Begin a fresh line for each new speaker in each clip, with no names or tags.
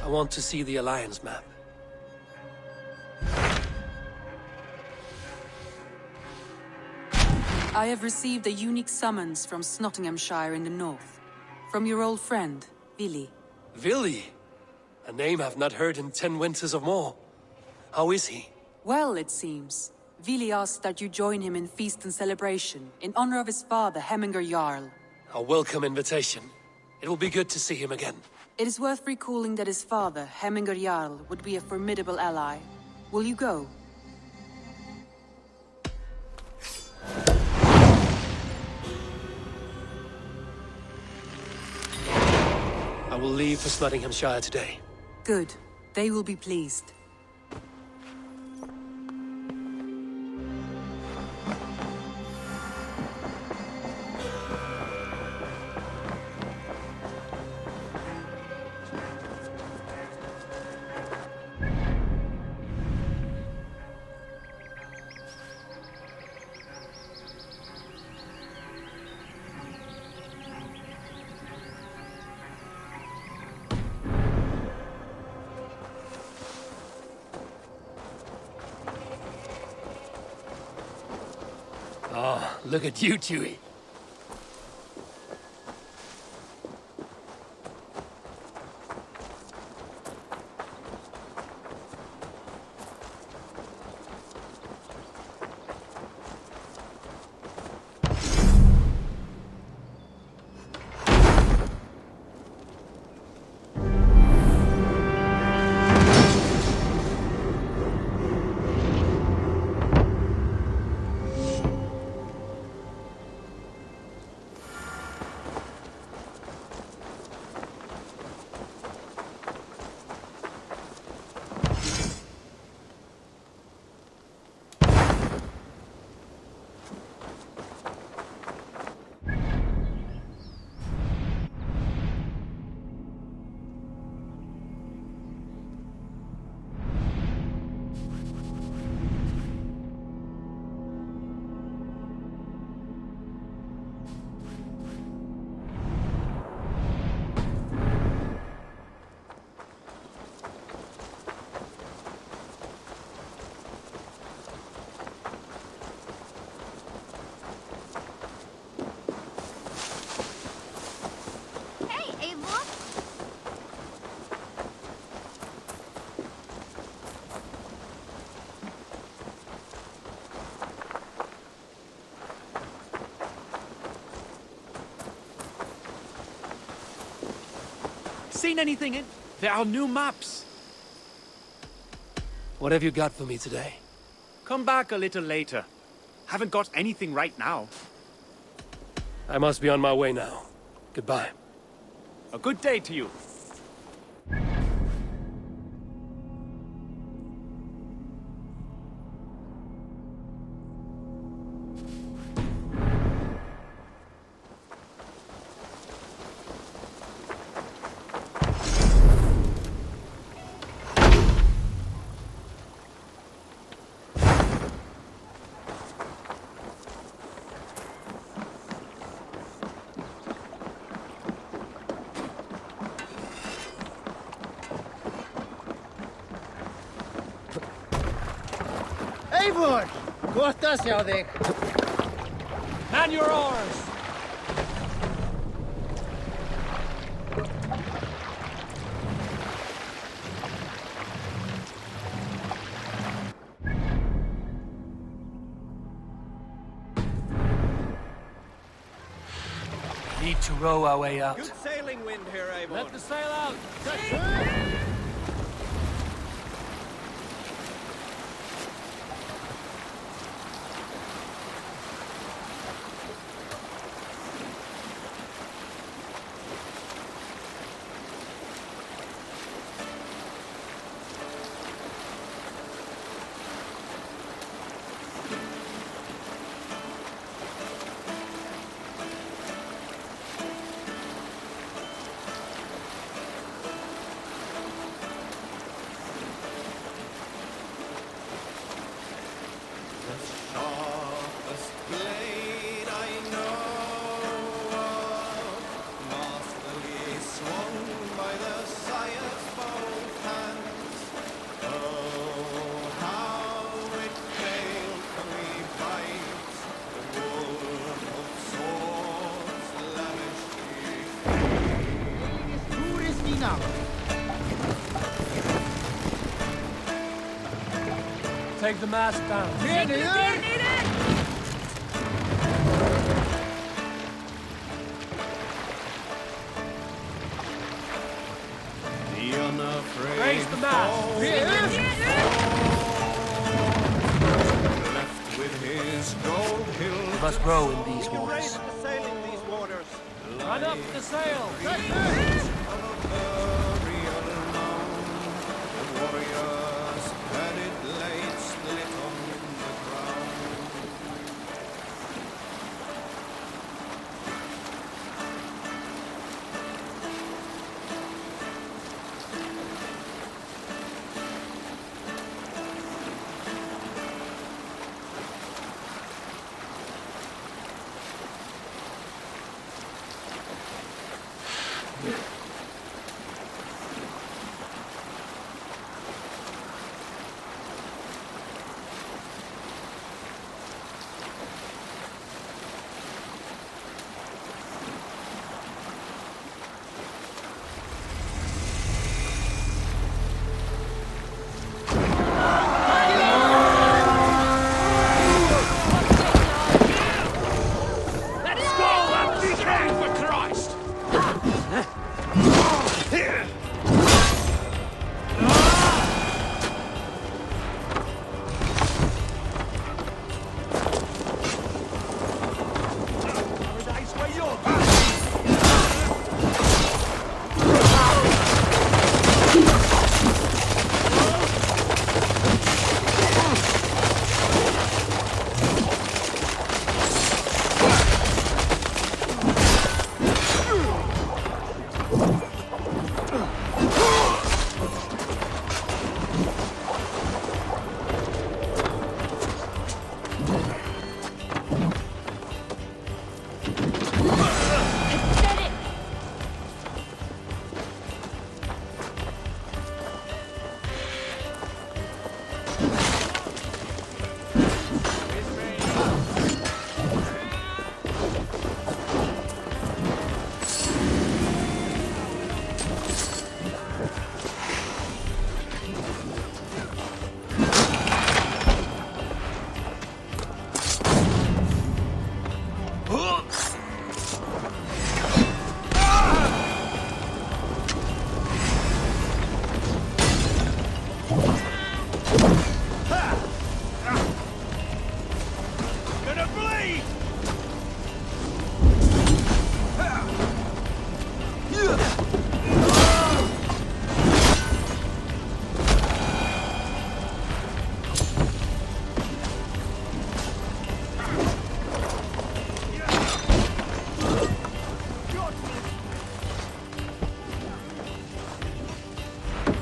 I want to see the Alliance map.
I have received a unique summons from Snotinghamscire in the north. From your old friend, Vili.
Vili? A name I've not heard in 10 winters or more. How is he?
Well, it seems. Vili asked that you join him in feast and celebration, in honor of his father, Hemminger Jarl.
A welcome invitation. It will be good to see him again.
It is worth recalling that his father, Hemminger Jarl, would be a formidable ally. Will you go?
I will leave for Snotinghamscire today.
Good. They will be pleased.
Oh, look at you, Chewie.
Seen anything in? There are new maps.
What have you got for me today?
Come back a little later. Haven't got anything right now.
I must be on my way now. Goodbye.
A good day to you.
Eivor! Kohtas hjá þig.
Man your oars! Need to row our way out.
Good sailing wind here, Eivor.
Let the sail out! take the mast down.
The unafraid
Raise the mast.
left with his gold hill.
We must row in these waters.
To sail in these waters.
Run up the sail.
The warriors had it laid split on the ground.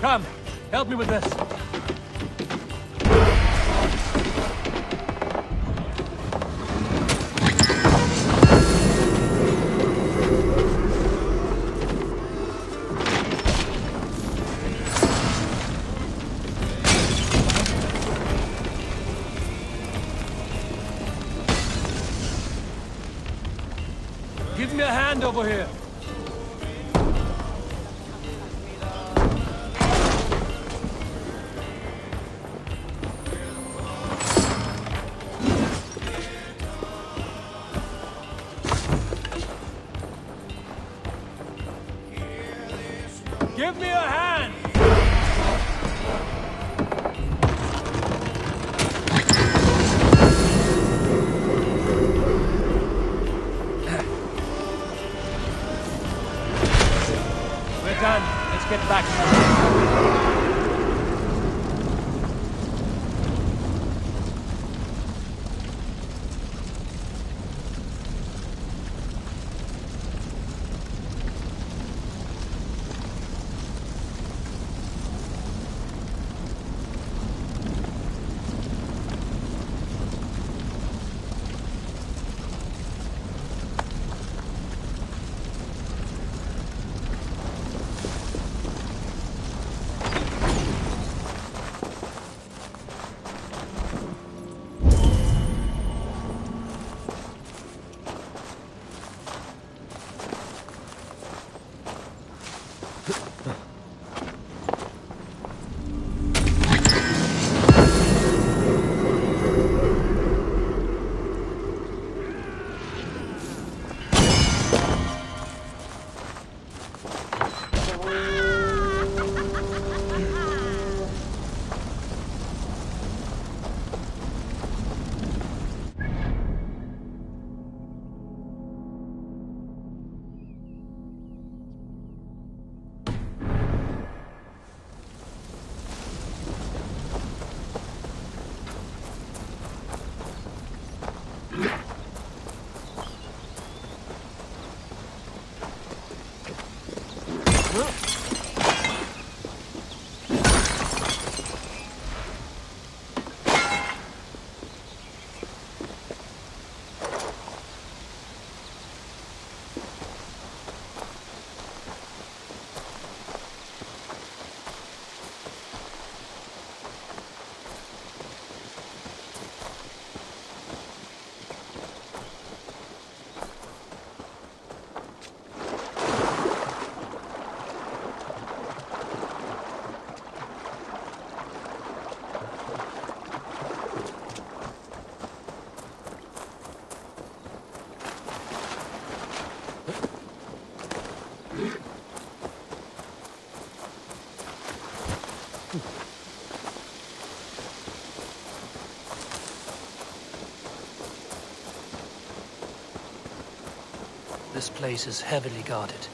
Come, help me with this. Give me a hand over here. Give me a hand! We're done. Let's get back. This place is heavily guarded.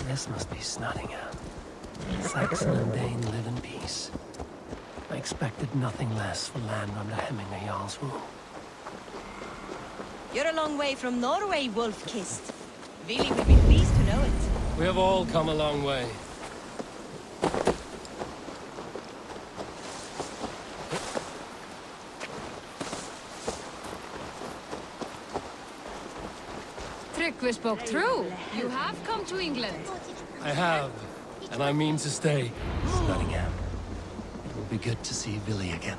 This must be Snotingham. Saxon and Dane live in peace. I expected nothing less for land under Hemminger Jarl's rule.
You're a long way from Norway, Wolf-kissed. Really would be pleased to know it.
We have all come a long way.
We spoke true. You have come to England.
I have, and I mean to stay. Snotingham. It will be good to see Billy again.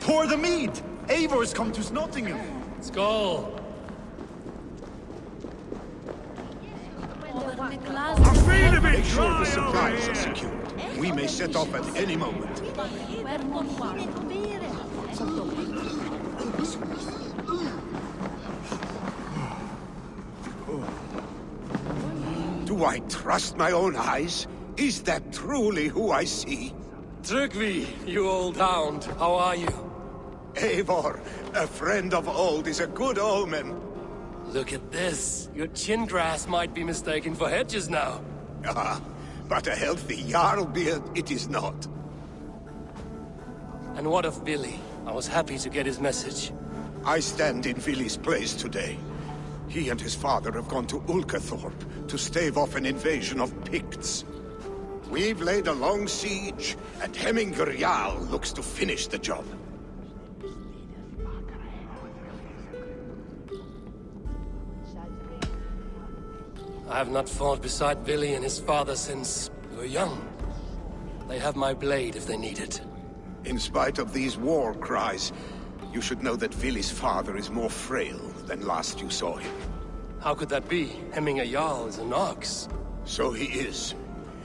Pour the mead! Eivor's come to Snotingham.
Skål!
Make sure the supplies are secured. We may set off at any moment. Do I trust my own eyes? Is that truly who I see?
Tryggvi, you old hound, how are you?
Eivor, a friend of old is a good omen.
Look at this. Your chin grass might be mistaken for hedges now.
Ah, but a healthy Jarl beard it is not.
And what of Billy? I was happy to get his message.
I stand in Vili's place today. He and his father have gone to Ulkathorpe to stave off an invasion of Picts. We've laid a long siege, and Hemminger Jarl looks to finish the job.
I have not fought beside Billy and his father since we were young. They have my blade if they need it.
In spite of these war cries, you should know that Vili's father is more frail than last you saw him.
How could that be? Hemming a Jarl is an ox.
So he is.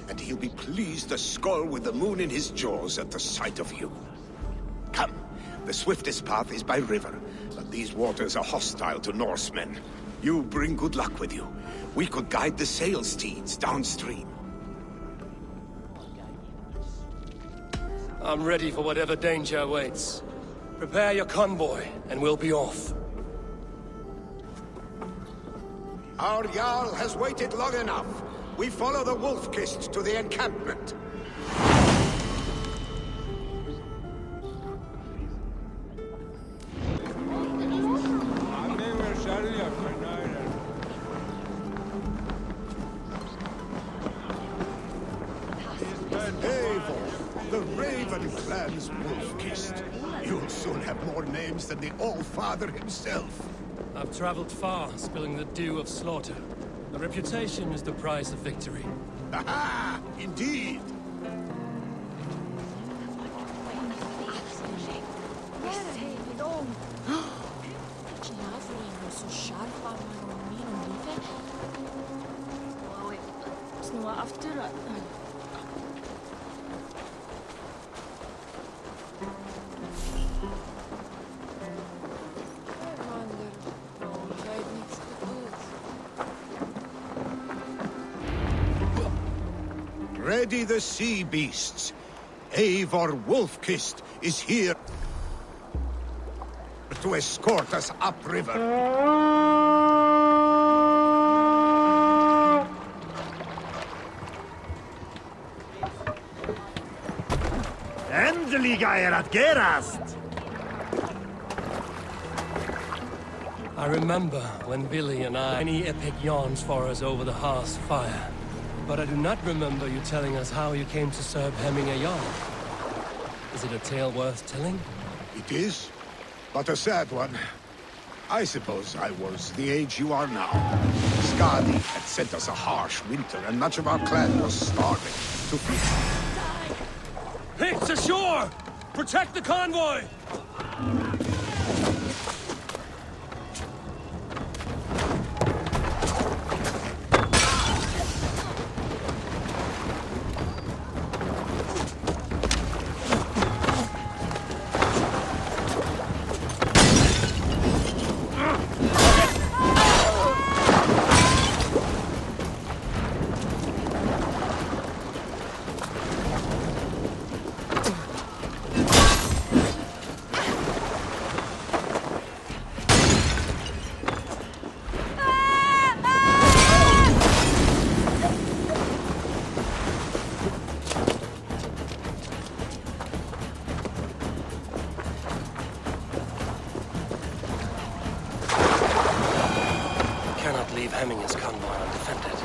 And he'll be pleased to skull with the moon in his jaws at the sight of you. Come, the swiftest path is by river, but these waters are hostile to Norsemen. You bring good luck with you. We could guide the sail steeds downstream.
I'm ready for whatever danger awaits. Prepare your convoy, and we'll be off.
Our Jarl has waited long enough. We follow the Wolf-Kissed to the encampment. Eivor, the Raven clan's Wolf-Kissed. You'll soon have more names than the All-Father himself.
I've traveled far, spilling the dew of slaughter. A reputation is the price of victory.
Aha! Indeed! Ready the sea beasts. Eivor Wolf-Kissed is here to escort us upriver.
Endelig er at gerast!
I remember when Billy and I many epic yarns for us over the hearth's fire. But I do not remember you telling us how you came to serve hemming a Jarl. Is it a tale worth telling?
It is, but a sad one. I suppose I was the age you are now. Skadi had sent us a harsh winter, and much of our clan was starving. To feed.
Picts ashore! Protect the convoy! Leave hemming his convoy undefended.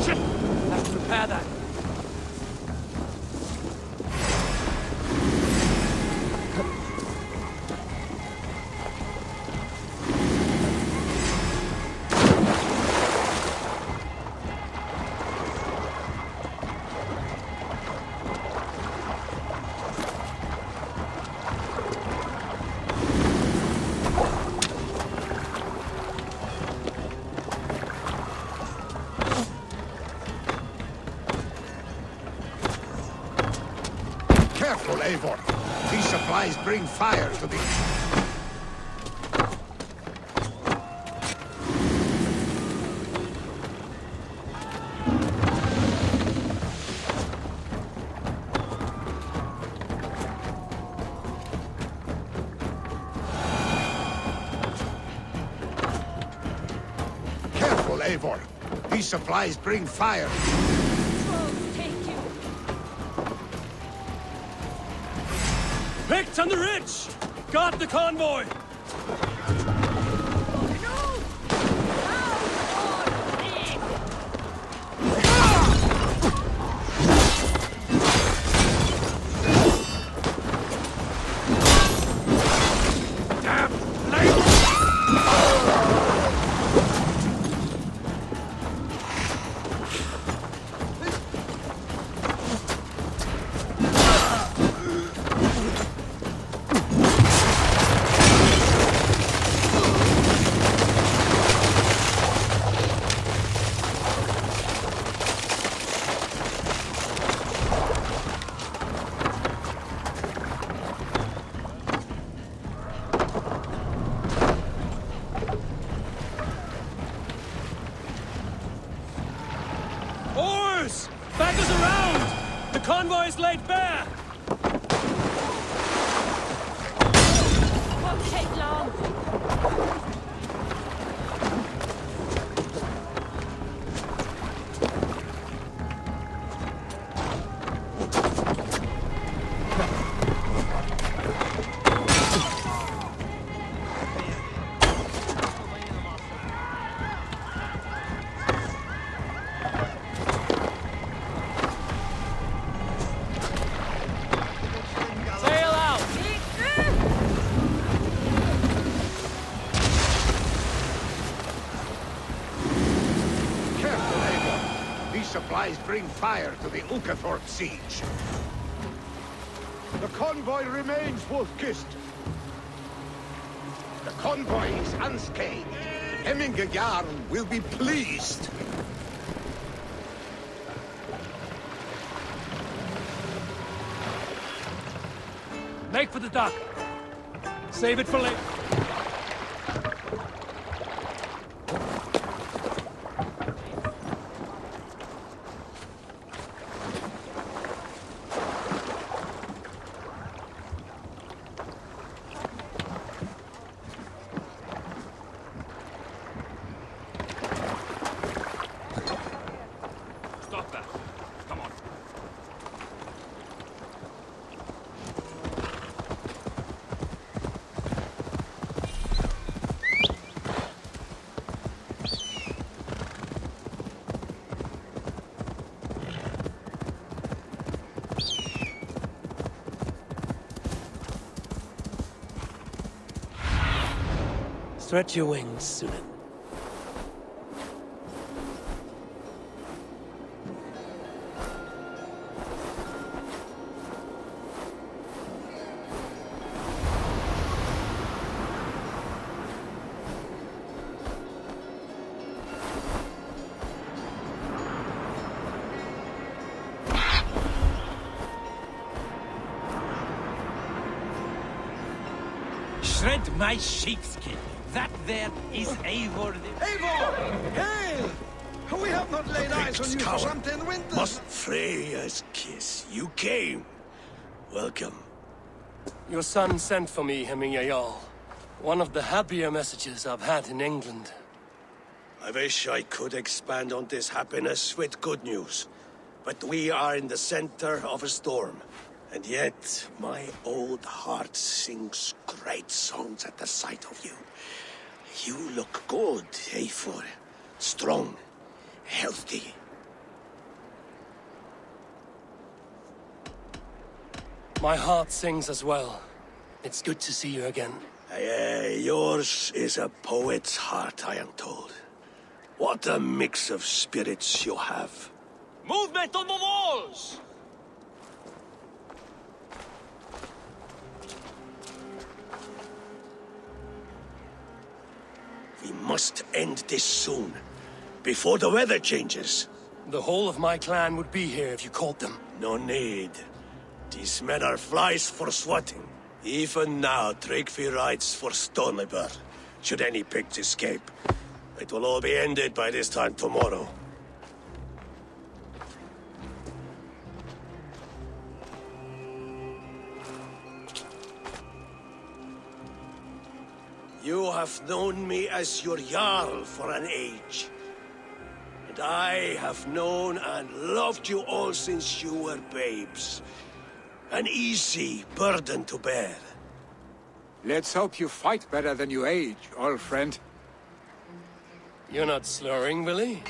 Shit! Have to repair that.
Careful, Eivor. These supplies bring fire to the... Careful, Eivor. These supplies bring fire.
Picts on the ridge! Got the convoy! Oars! Back us around! The convoy is laid bare!
Won't take long.
Supplies bring fire to the Ubisoft siege. The convoy remains wolf-kissed. The convoy is unscathed. Hemminger Jarl will be pleased.
Make for the dock. Save it for later.
Stretch your wings, Sunan.
Shred my sheepskin. That there is Eivor.
Eivor! Hail! We have not laid eyes on you for some 10 winters.
Must Freya's kiss. You came. Welcome.
Your son sent for me, Hemminger Jarl. One of the happier messages I've had in England.
I wish I could expand on this happiness with good news. But we are in the center of a storm. And yet, my old heart sings great songs at the sight of you. You look good, Eivor. Strong, healthy.
My heart sings as well. It's good to see you again.
Yours is a poet's heart, I am told. What a mix of spirits you have.
Movement on the walls!
We must end this soon, before the weather changes.
The whole of my clan would be here if you called them.
No need. These men are flies for swatting. Even now, Tryggvi rides for Stonebur, should any Picts escape. It will all be ended by this time tomorrow. You have known me as your Jarl for an age. And I have known and loved you all since you were babes. an easy burden to bear.
Let's hope you fight better than you age, old friend.
You're not slurring, Willie?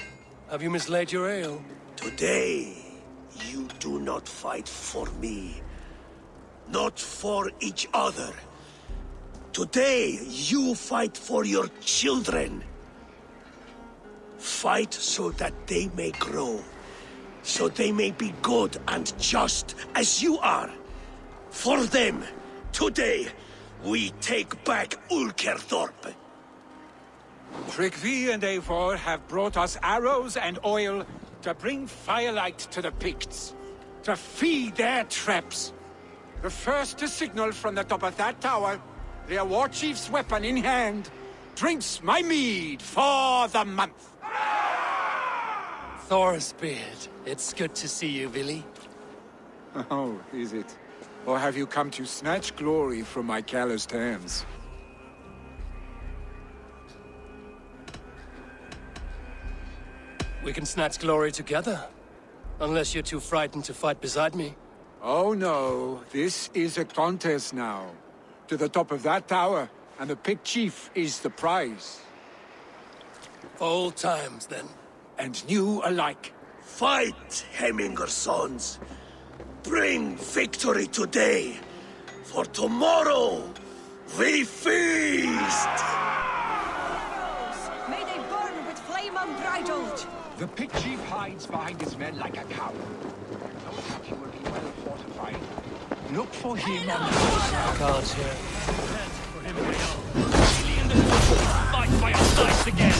Have you mislaid your ale?
Today, you do not fight for me. Not for each other. Today, you fight for your children. Fight so that they may grow. So they may be good and just as you are. For them, today, we take back Ulkerthorpe.
Tryggvi and Eivor have brought us arrows and oil to bring firelight to the Picts, to feed their traps. The first to signal from the top of that tower, their war chief's weapon in hand, drinks my mead for the month.
Thorsbeard, it's good to see you, Willie.
Oh, is it? Or have you come to snatch glory from my calloused hands?
We can snatch glory together. Unless you're too frightened to fight beside me.
Oh no, this is a contest now. To the top of that tower, and the Pict Chief is the prize.
For old times, then.
And new alike.
Fight, Hemminger sons. Bring victory today. For tomorrow, we feast!
May they burn with flame unbridled!
The Pict Chief hides behind his men like a coward. No doubt he will be well fortified. Look for him on the
Guards here.
Fight by our sides again!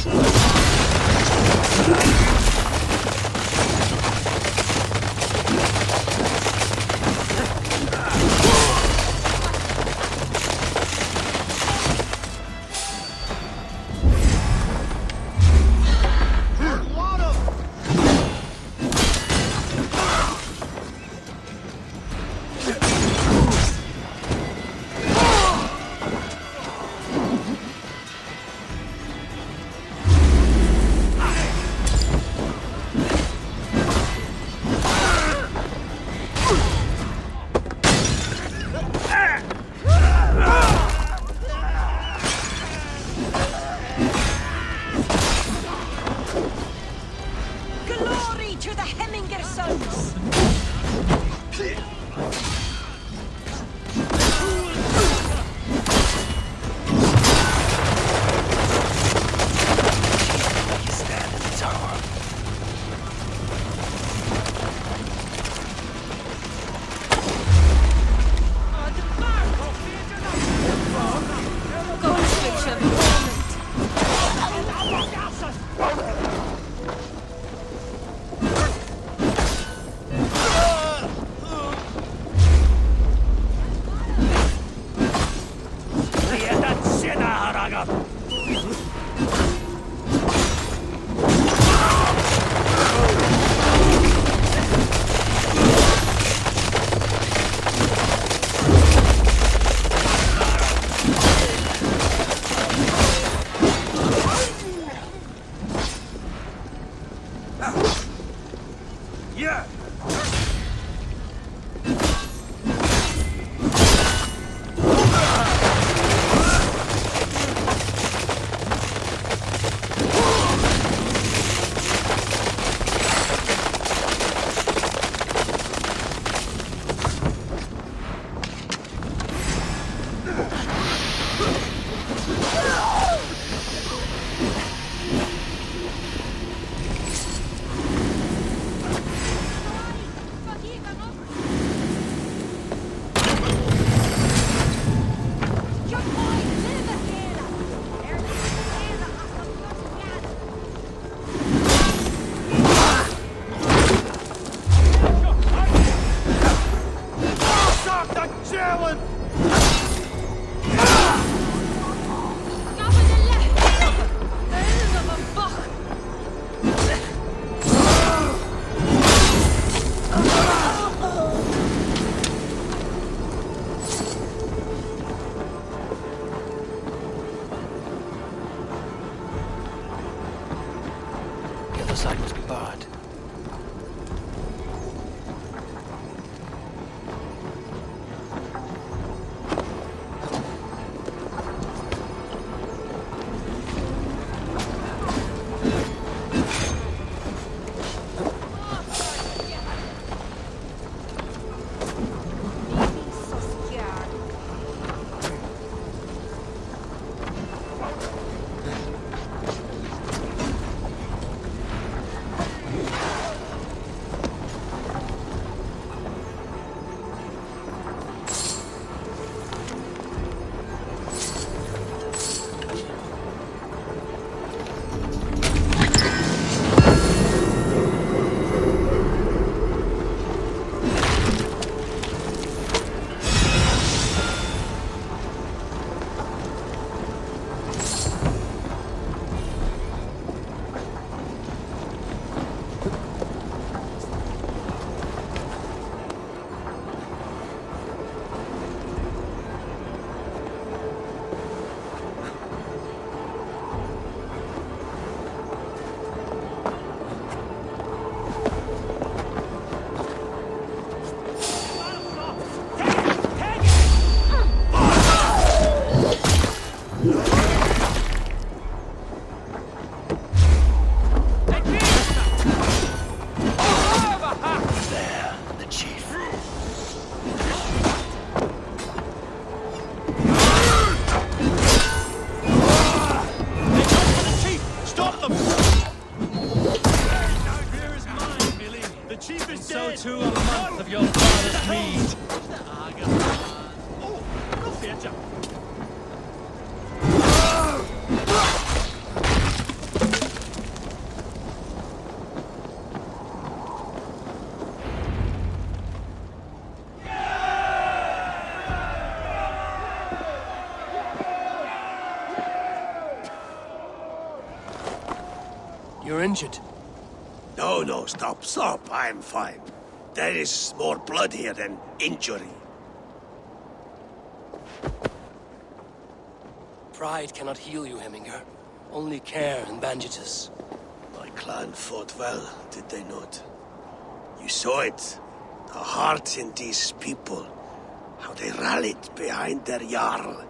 your father's meat! You're injured.
No, stop. I'm fine. There is more blood here than injury.
Pride cannot heal you, Hemminger. Only care and bandages.
My clan fought well, did they not? You saw it. The heart in these people. How they rallied behind their Jarl.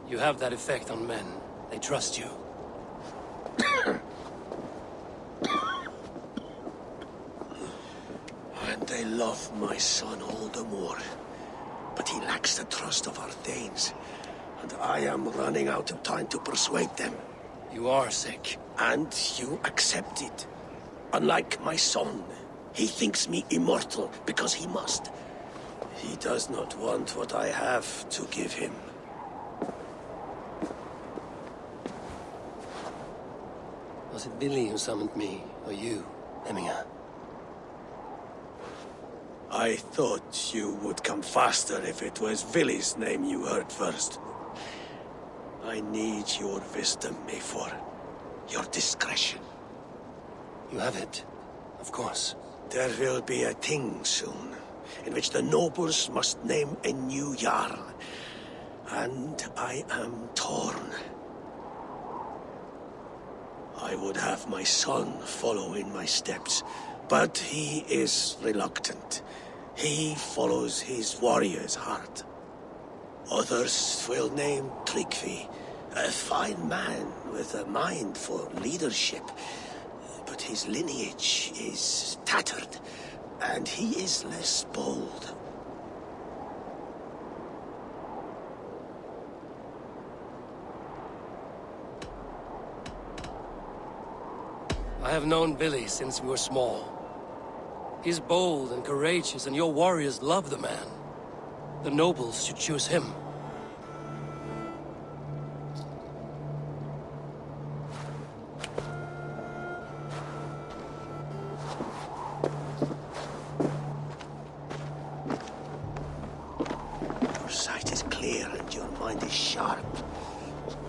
You have that effect on men. They trust you.
And they love my son all the more. But he lacks the trust of our Danes. And I am running out of time to persuade them.
You are sick.
And you accept it. Unlike my son, he thinks me immortal because he must. He does not want what I have to give him.
Was it Billy who summoned me, or you, Hemminger?
I thought you would come faster if it was Villy's name you heard first. I need your wisdom, Eivor. Your discretion.
You have it, of course.
There will be a thing soon, in which the nobles must name a new Jarl. And I am torn. I would have my son follow in my steps, but he is reluctant. He follows his warrior's heart. Others will name Tryggvi, a fine man with a mind for leadership. But his lineage is tattered, and he is less bold.
I have known Billy since we were small. He's bold and courageous, and your warriors love the man. The nobles should choose him.
Your sight is clear and your mind is sharp.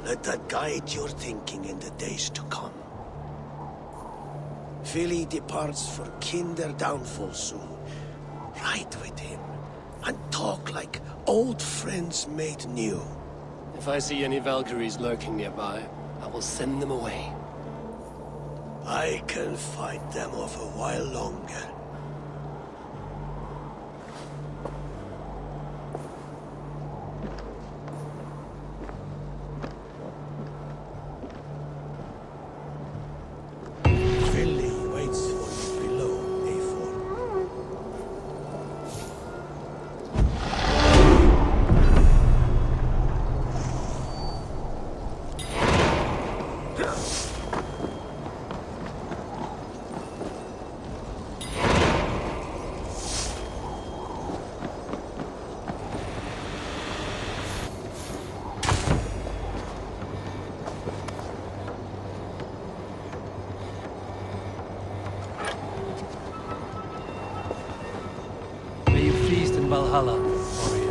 Let that guide your thinking in the days to come. Vili departs for Kinder downfall soon. Ride with him, and talk like old friends made new.
If I see any Valkyries lurking nearby, I will send them away.
I can fight them off a while longer.
Valhalla, warrior.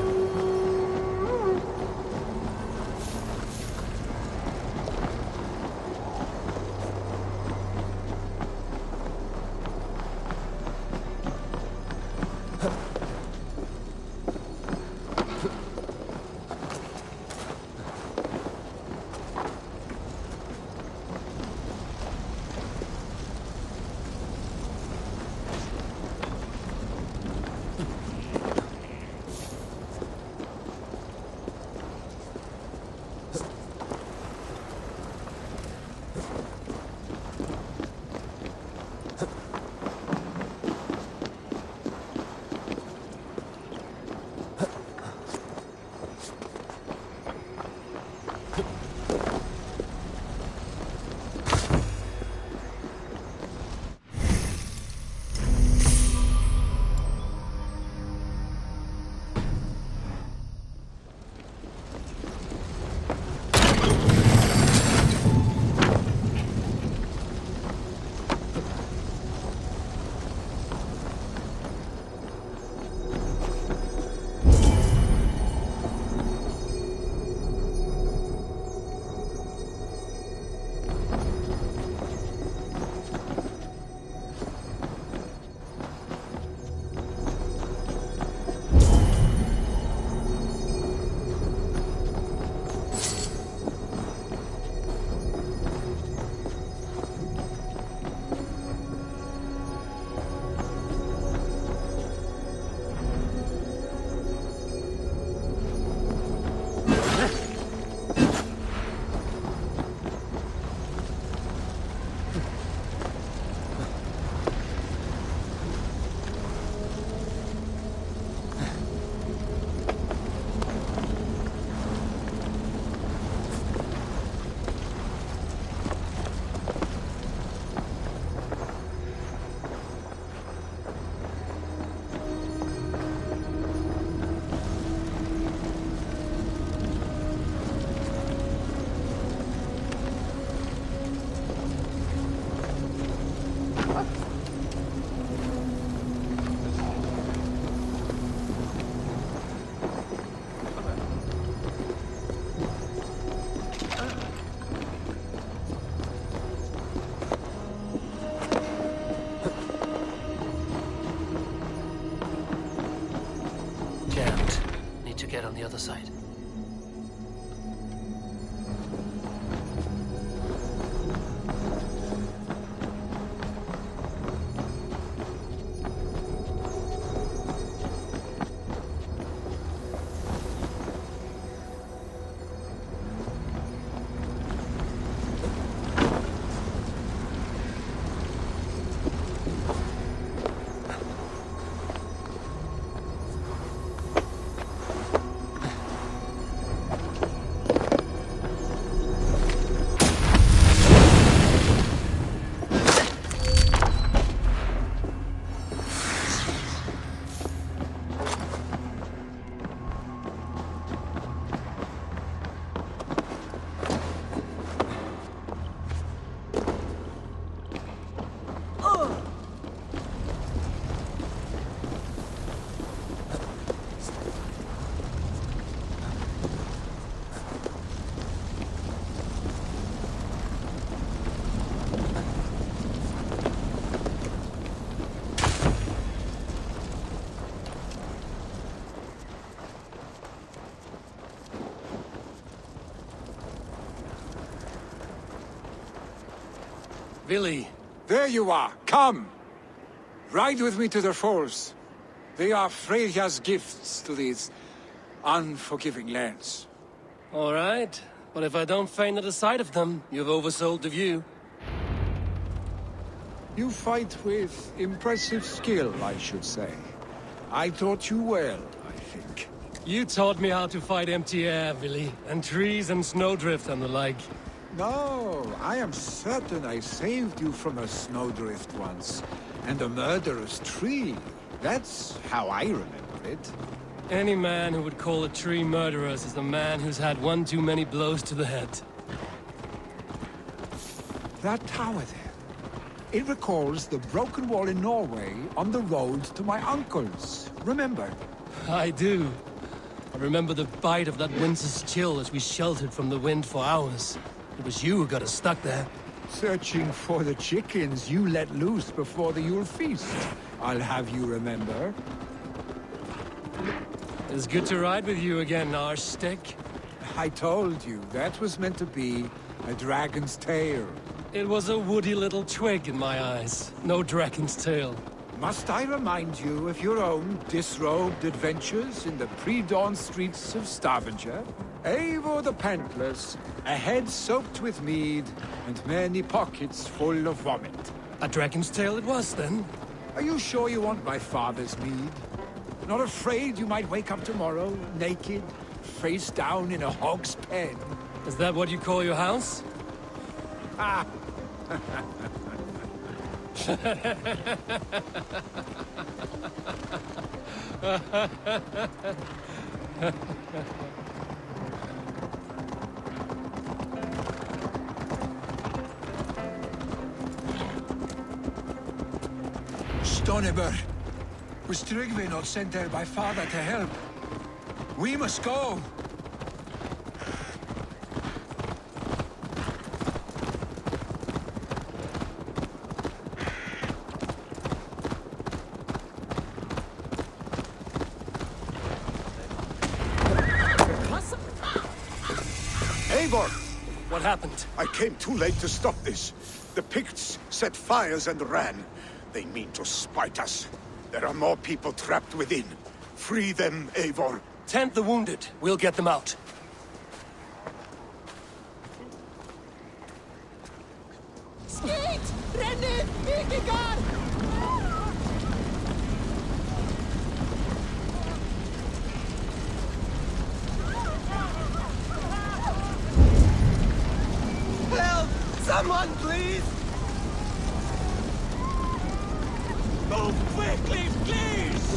jammed. Need to get on the other side.
Vili.
There you are. Come! Ride with me to the falls. They are Freya's gifts to these unforgiving lands.
All right. But if I don't faint at the sight of them, you've oversold the view.
You fight with impressive skill, I should say. I taught you well, I think.
You taught me how to fight empty air, Vili, and trees and snowdrift and the like.
No, I am certain I saved you from a snowdrift once, and a murderous tree. That's how I remember it.
Any man who would call a tree murderous is a man who's had one too many blows to the head.
That tower there, it recalls the broken wall in Norway on the road to my uncle's. Remember?
I do. I remember the bite of that winter's chill as we sheltered from the wind for hours. It was you who got us stuck there.
Searching for the chickens you let loose before the Yule feast. I'll have you remember.
It's good to ride with you again, Arstick.
I told you, that was meant to be a dragon's tail.
It was a woody little twig in my eyes. No dragon's tail.
Must I remind you of your own disrobed adventures in the pre-dawn streets of Stavanger? Eivor the Pantless, a head soaked with mead, and many pockets full of vomit.
A dragon's tail it was, then?
Are you sure you want my father's mead? Not afraid you might wake up tomorrow, naked, face down in a hog's pen?
Is that what you call your house?
Ah! Stoneber, was Tryggve not sent there by father to help? We must go!
Eivor!
What happened?
I came too late to stop this. The Picts set fires and ran. They mean to spite us. There are more people trapped within. Free them, Eivor.
Tend the wounded. We'll get them out.
Skate! Renne! Vikingar!
Help! Someone, please! Move quickly, please!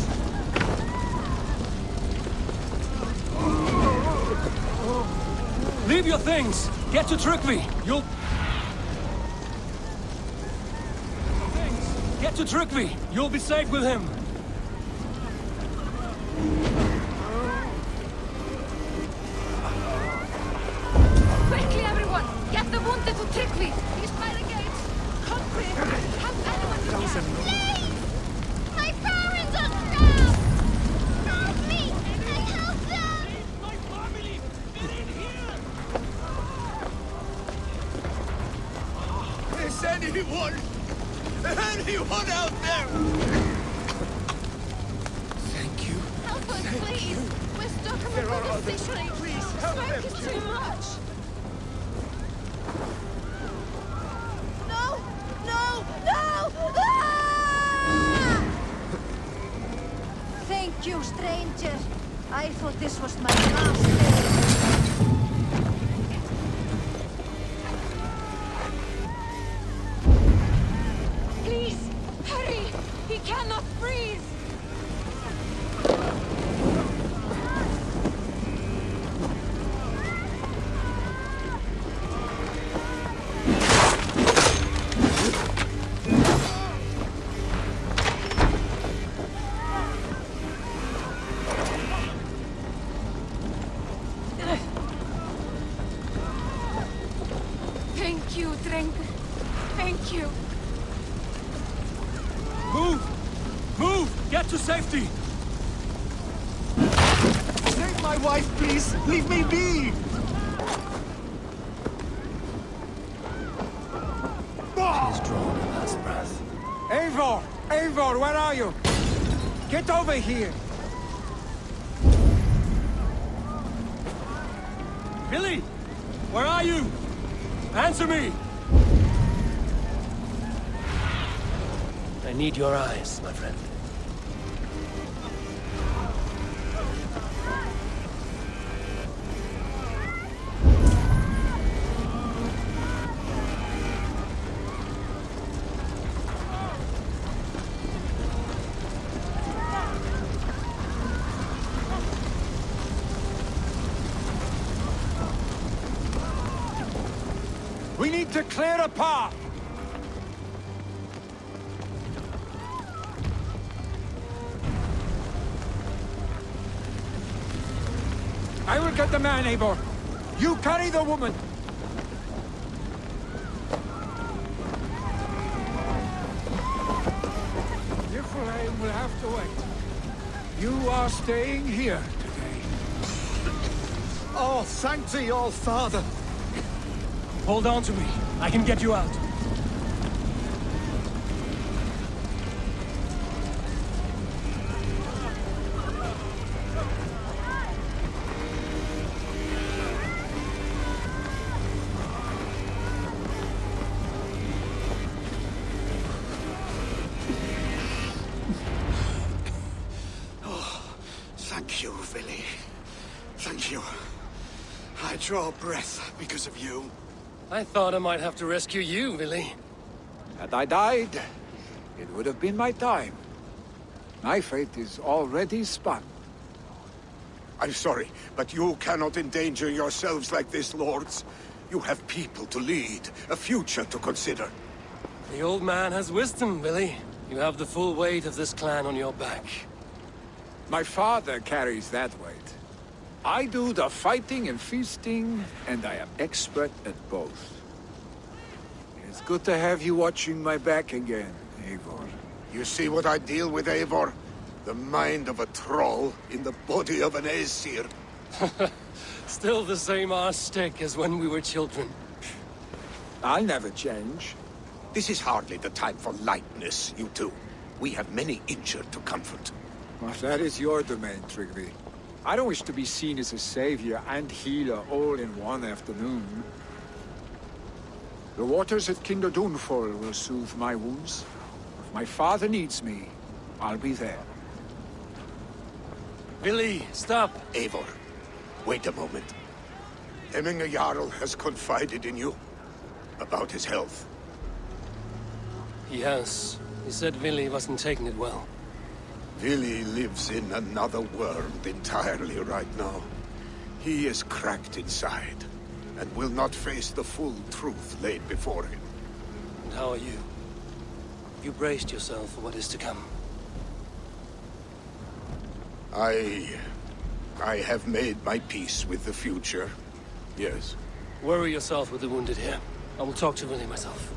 Leave your things! Get to Tryggve! You'll... Get to Tryggve! You'll be safe with him!
Quickly, everyone! Get the wounded to Tryggve! He's by the gates! Come quick! Help anyone you can!
Please! My parents are trapped! Help me!
put out there!
Thank you.
Help us, please! We're stuck on the border station. Please, smoke is too much! No! No! No! Ah!
Thank you, stranger. I thought this was my last day.
Please, hurry! He cannot breathe! Thank you, Drengur. Thank you.
Move! Move! Get to safety!
Save my wife, please! Leave me be!
She's drawn her last breath.
Eivor! Eivor, where are you? Get over here!
Billy! Where are you? Answer me! I need your eyes, my friend.
We need to clear a path! I will get the man, Eivor. You carry the woman. Niflheim will have to wait. You are staying here today.
Oh, thank thee, all father!
Hold on to me. I can get you out.
Thank you, Vili. Thank you. I draw breath because of you.
I thought I might have to rescue you, Billy.
Had I died, it would have been my time. My fate is already spun.
I'm sorry, but you cannot endanger yourselves like this, lords. You have people to lead, a future to consider.
The old man has wisdom, Billy. You have the full weight of this clan on your back.
My father carries that weight. I do the fighting and feasting, and I am expert at both. It's good to have you watching my back again, Eivor.
You see what I deal with, Eivor? The mind of a troll in the body of an Aesir.
Still the same arse stick as when we were children.
I'll never change.
This is hardly the time for lightness, you two. We have many injured to comfort.
Well, that is your domain, Tryggvi. I don't wish to be seen as a savior and healer all in one afternoon. The waters at Kinderdunfall will soothe my wounds. If my father needs me, I'll be there.
Billy, stop!
Eivor, wait a moment. Hemminger Jarl has confided in you about his health.
He has. He said Billy wasn't taking it well.
Vili lives in another world entirely right now. He is cracked inside, and will not face the full truth laid before him.
And how are you? You braced yourself for what is to come.
I have made my peace with the future, yes.
Worry yourself with the wounded here. I will talk to Billy myself.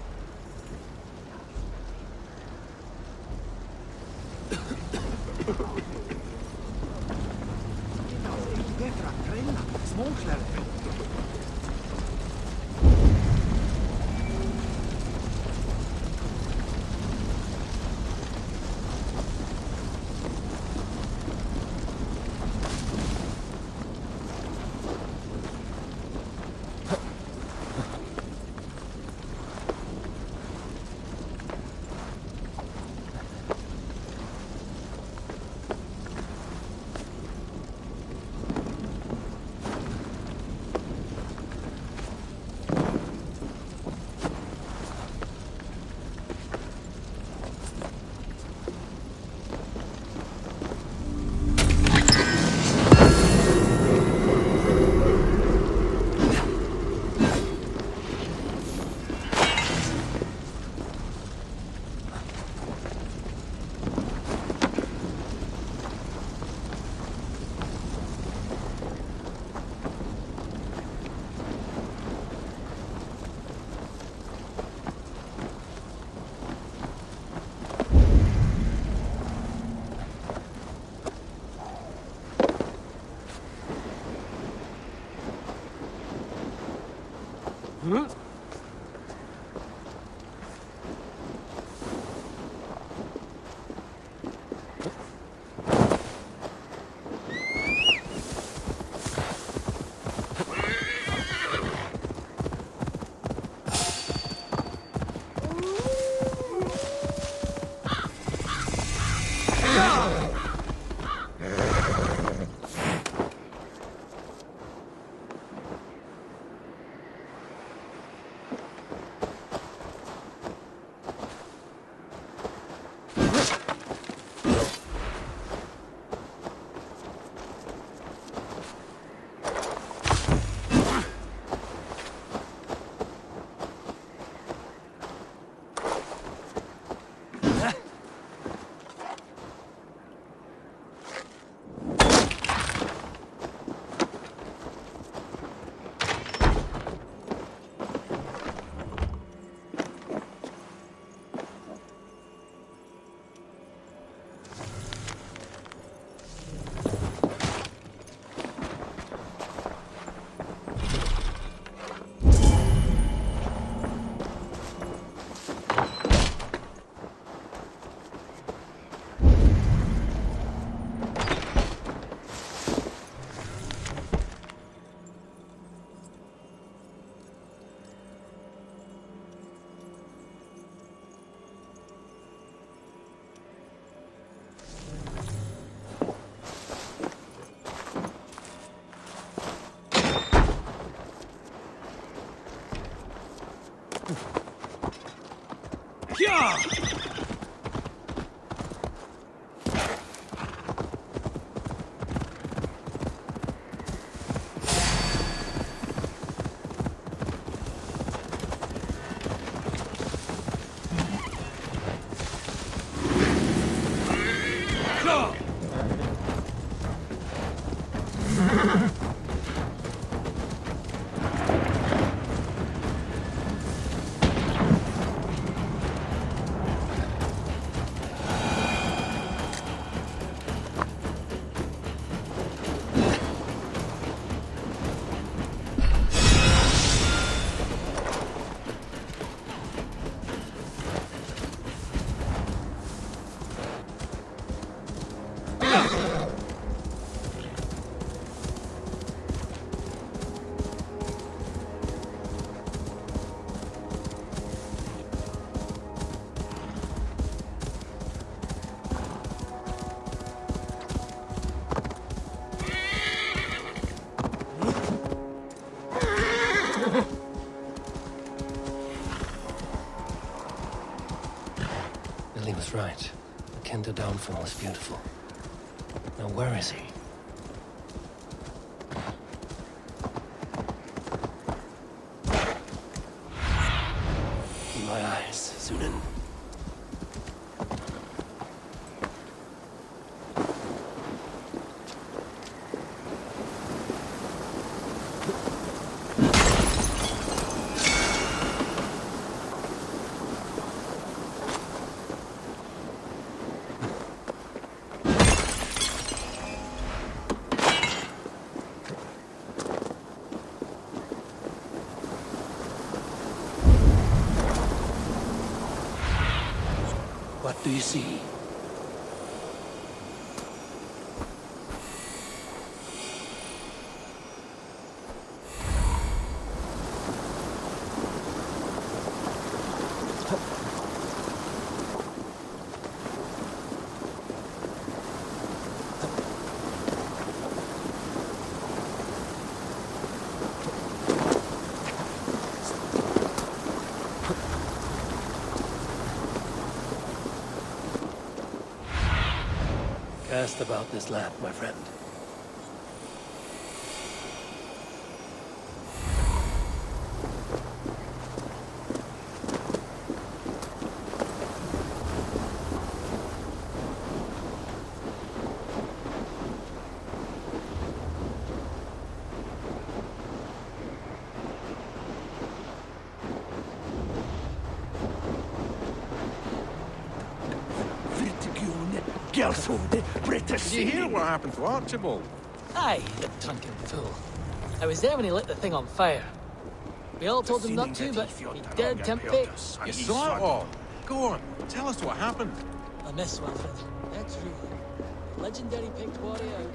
Right. The Kinder downfall is beautiful. Now where is he? In my eyes, Sunan. What do you see? Cast about this land, my friend.
Did you hear what happened to Archibald?
Aye, the drunken fool. I was there when he lit the thing on fire. We all told him not to, but he dared tempt fate.
You saw it all. Go on, tell us what happened.
A miss, Wilfred. That's true. Legendary picked warrior.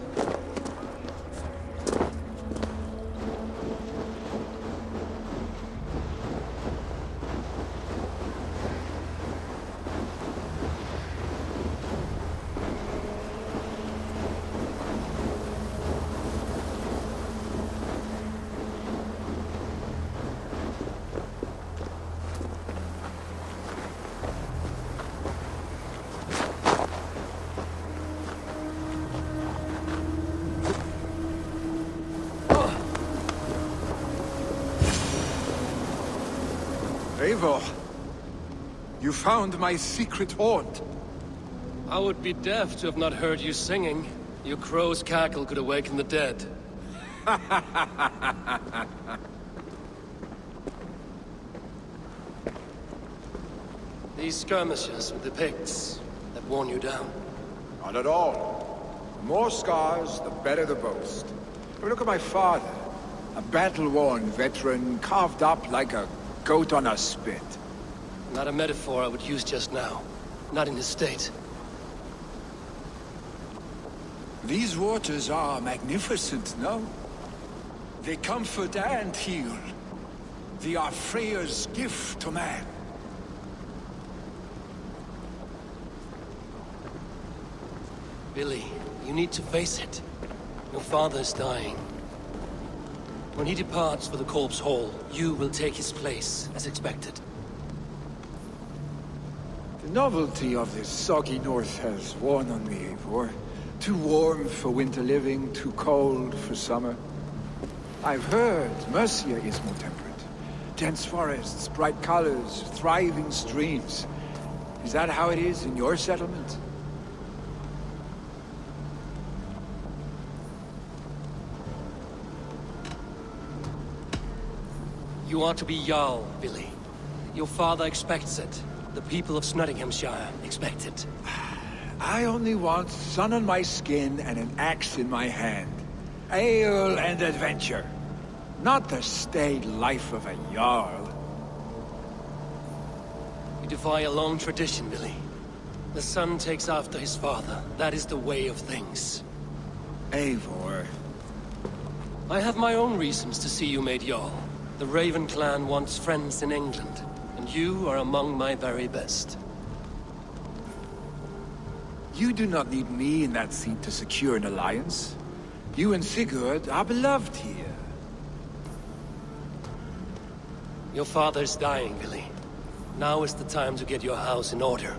Eivor, you found my secret haunt.
I would be deaf to have not heard you singing. Your crow's cackle could awaken the dead. These skirmishes with the Picts that worn you down?
Not at all. The more scars, the better the boast. But look at my father. A battle-worn veteran, carved up like a goat on a spit.
Not a metaphor I would use just now. Not in his state.
These waters are magnificent, no? They comfort and heal. They are Freya's gift to man.
Billy, you need to face it. Your father's dying. When he departs for the Corpse Hall, you will take his place, as expected.
The novelty of this soggy north has worn on me, Eivor. Too warm for winter living, too cold for summer. I've heard Mercia is more temperate. Dense forests, bright colors, thriving streams. Is that how it is in your settlement?
You are to be Jarl, Billy. Your father expects it. The people of Snotinghamscire expect it.
I only want sun on my skin and an axe in my hand. Ale and adventure. Not the staid life of a Jarl.
You defy a long tradition, Billy. The son takes after his father. That is the way of things.
Eivor.
I have my own reasons to see you made Jarl. The Raven clan wants friends in England, and you are among my very best.
You do not need me in that seat to secure an alliance. You and Sigurd are beloved here.
Your father's dying, Billy. Now is the time to get your house in order.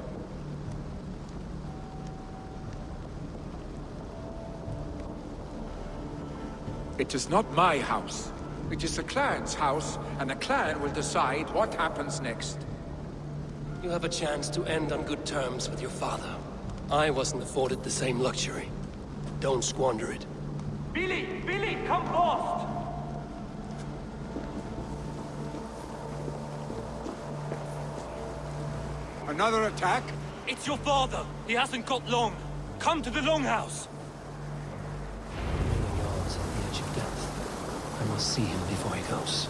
It is not my house. It is the clan's house, and the clan will decide what happens next.
You have a chance to end on good terms with your father. I wasn't afforded the same luxury. Don't squander it.
Billy! Billy, come forth!
Another attack?
It's your father! He hasn't got long! Come to the Longhouse!
Yards at the edge of death. I must see him before he goes.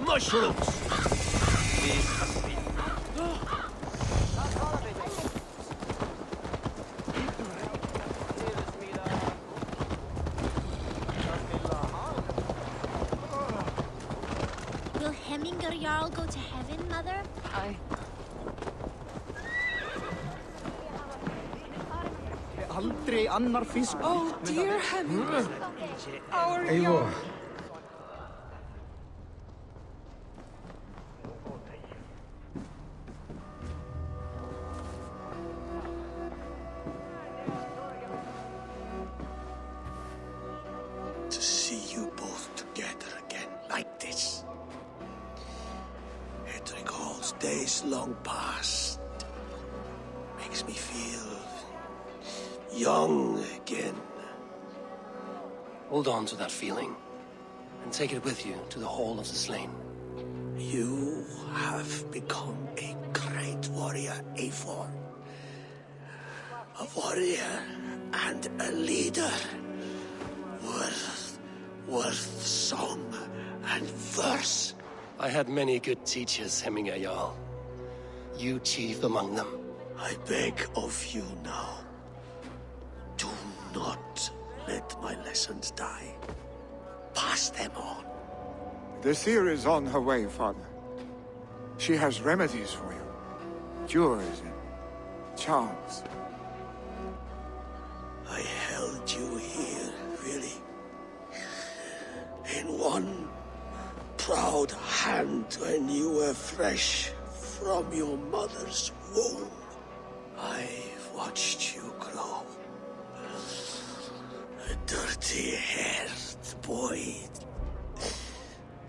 Mushrooms!
Will Hemminger Jarl go to heaven, Mother?
Aldrei annar fisk.
Oh, dear Hemminger. Our
Eivor.
days long past makes me feel young again.
Hold on to that feeling, and take it with you to the Hall of the Slain.
You have become a great warrior, Eivor. A warrior and a leader. Worth song and verse.
I had many good teachers, Hemminger Jarl. You chief among them.
I beg of you now, do not let my lessons die. Pass them on.
The seer is on her way, Father. She has remedies for you. Cures and charms.
I held you here, really. In one proud hand when you were fresh from your mother's womb. I've watched you grow. A dirty-haired boy,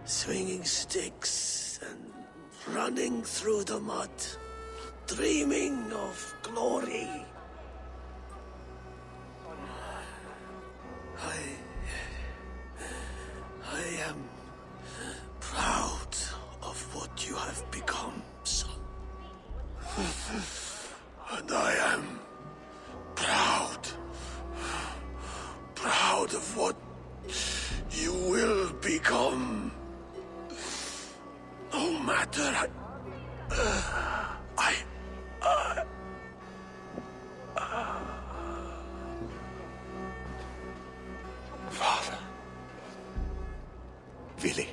swinging sticks and running through the mud, dreaming of glory. I am proud of what you have become, son. And I am proud of what you will become. No matter
Father.
Vili.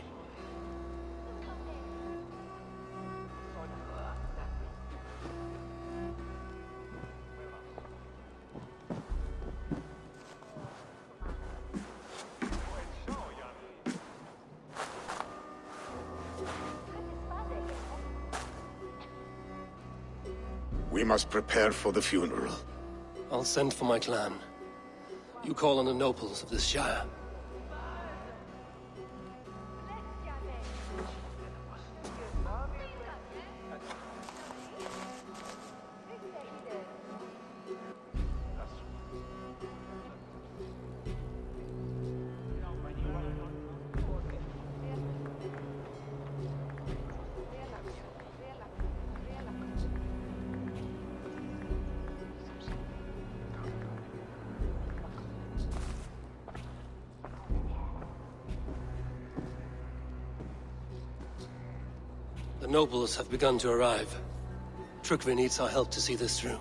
We must prepare for the funeral.
I'll send for my clan. You call on the nobles of this shire. The nobles have begun to arrive. Trukvi needs our help to see this through.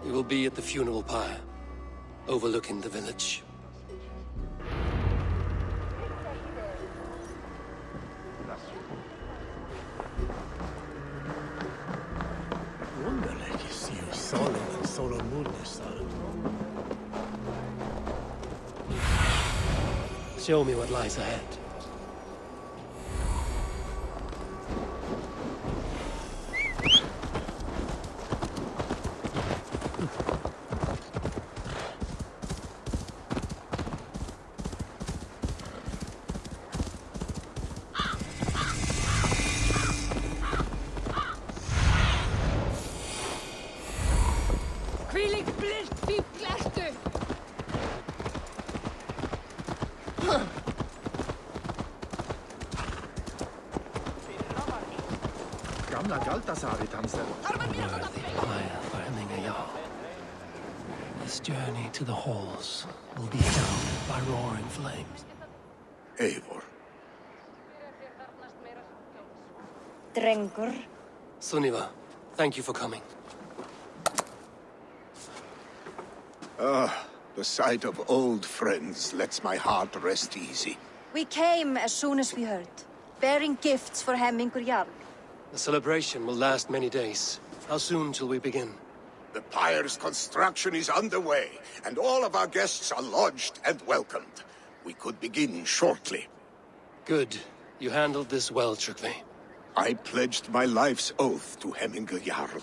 We will be at the funeral pyre, overlooking the village. Show me what lies ahead. Worthy pyre for Hemminger Jarl. This journey to the halls will be filled by roaring flames.
Eivor.
Drengur.
Sunniva, thank you for coming.
The sight of old friends lets my heart rest easy.
We came as soon as we heard, bearing gifts for Hemmingur Jarl.
The celebration will last many days. How soon till we begin?
The pyre's construction is underway, and all of our guests are lodged and welcomed. We could begin shortly.
Good. You handled this well, Trukvi.
I pledged my life's oath to Hemmingur Jarl.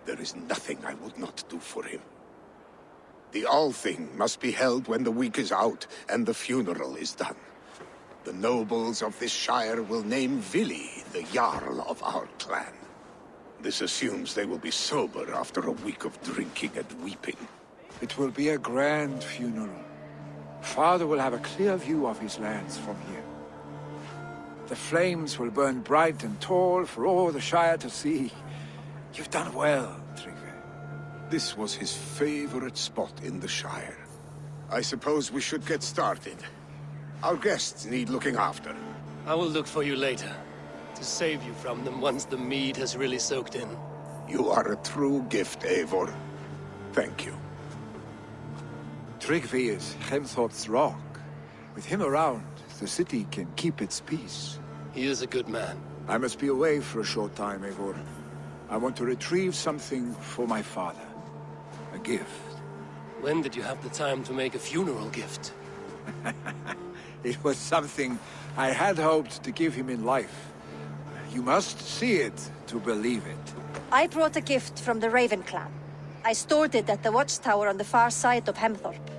There is nothing I would not do for him. The All-Thing must be held when the week is out and the funeral is done. The nobles of this shire will name Vili the Jarl of our clan. This assumes they will be sober after a week of drinking and weeping.
It will be a grand funeral. Father will have a clear view of his lands from here. The flames will burn bright and tall for all the Shire to see. You've done well, Tryggve.
This was his favorite spot in the Shire. I suppose we should get started. Our guests need looking after.
I will look for you later, to save you from them once the mead has really soaked in.
You are a true gift, Eivor. Thank you.
Tryggve is Hemthorpe's rock. With him around, the city can keep its peace.
He is a good man.
I must be away for a short time, Eivor. I want to retrieve something for my father. A gift.
When did you have the time to make a funeral gift?
It was something I had hoped to give him in life. You must see it to believe it.
I brought a gift from the Raven clan. I stored it at the watchtower on the far side of Hemthorpe.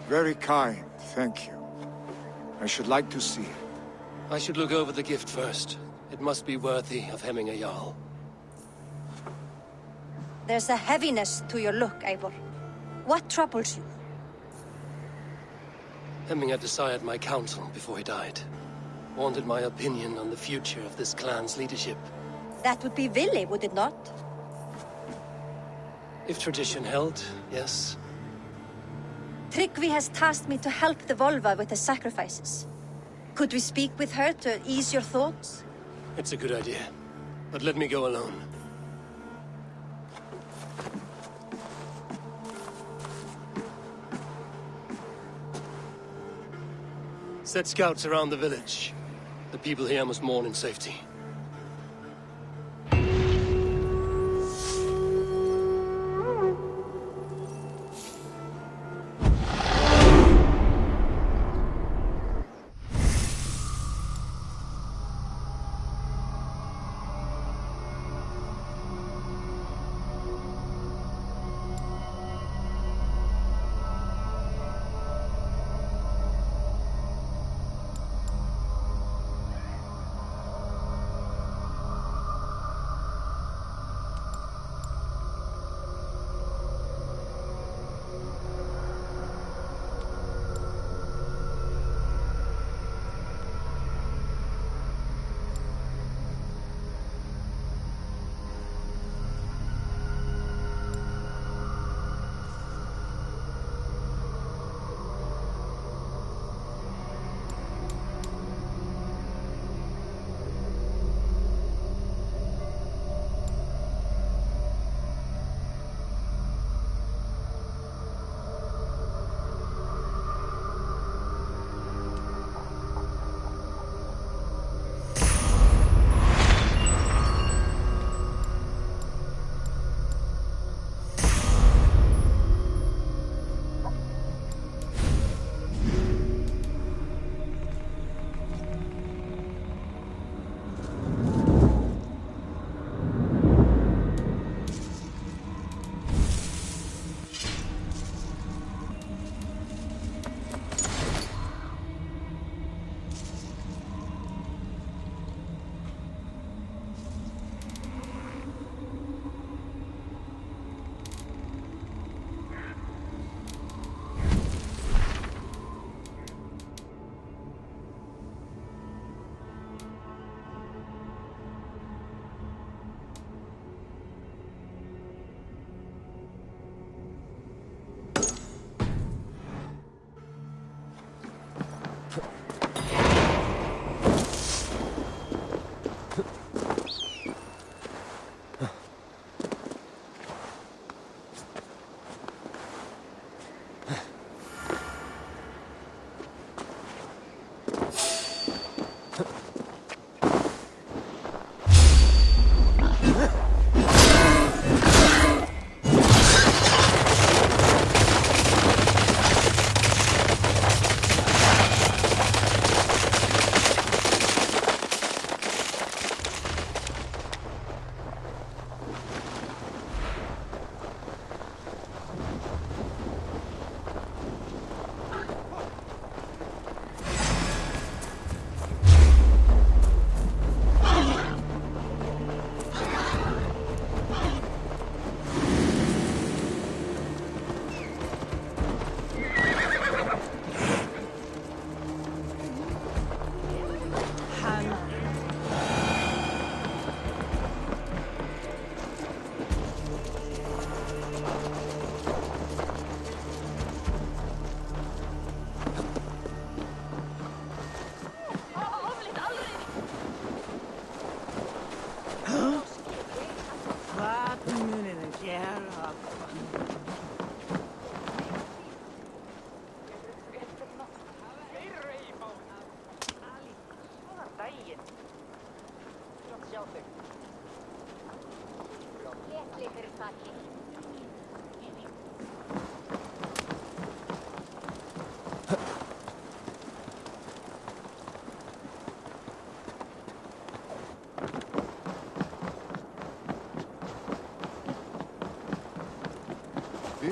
Very kind, thank you. I should like to see it.
I should look over the gift first. It must be worthy of Hemming a Jarl.
There's a heaviness to your look, Eivor. What troubles you?
Hemming had desired my counsel before he died. Wanted my opinion on the future of this clan's leadership.
That would be Vili, would it not?
If tradition held, yes.
Tryggve has tasked me to help the Volva with the sacrifices. Could we speak with her to ease your thoughts?
It's a good idea. But let me go alone. Set scouts around the village. The people here must mourn in safety.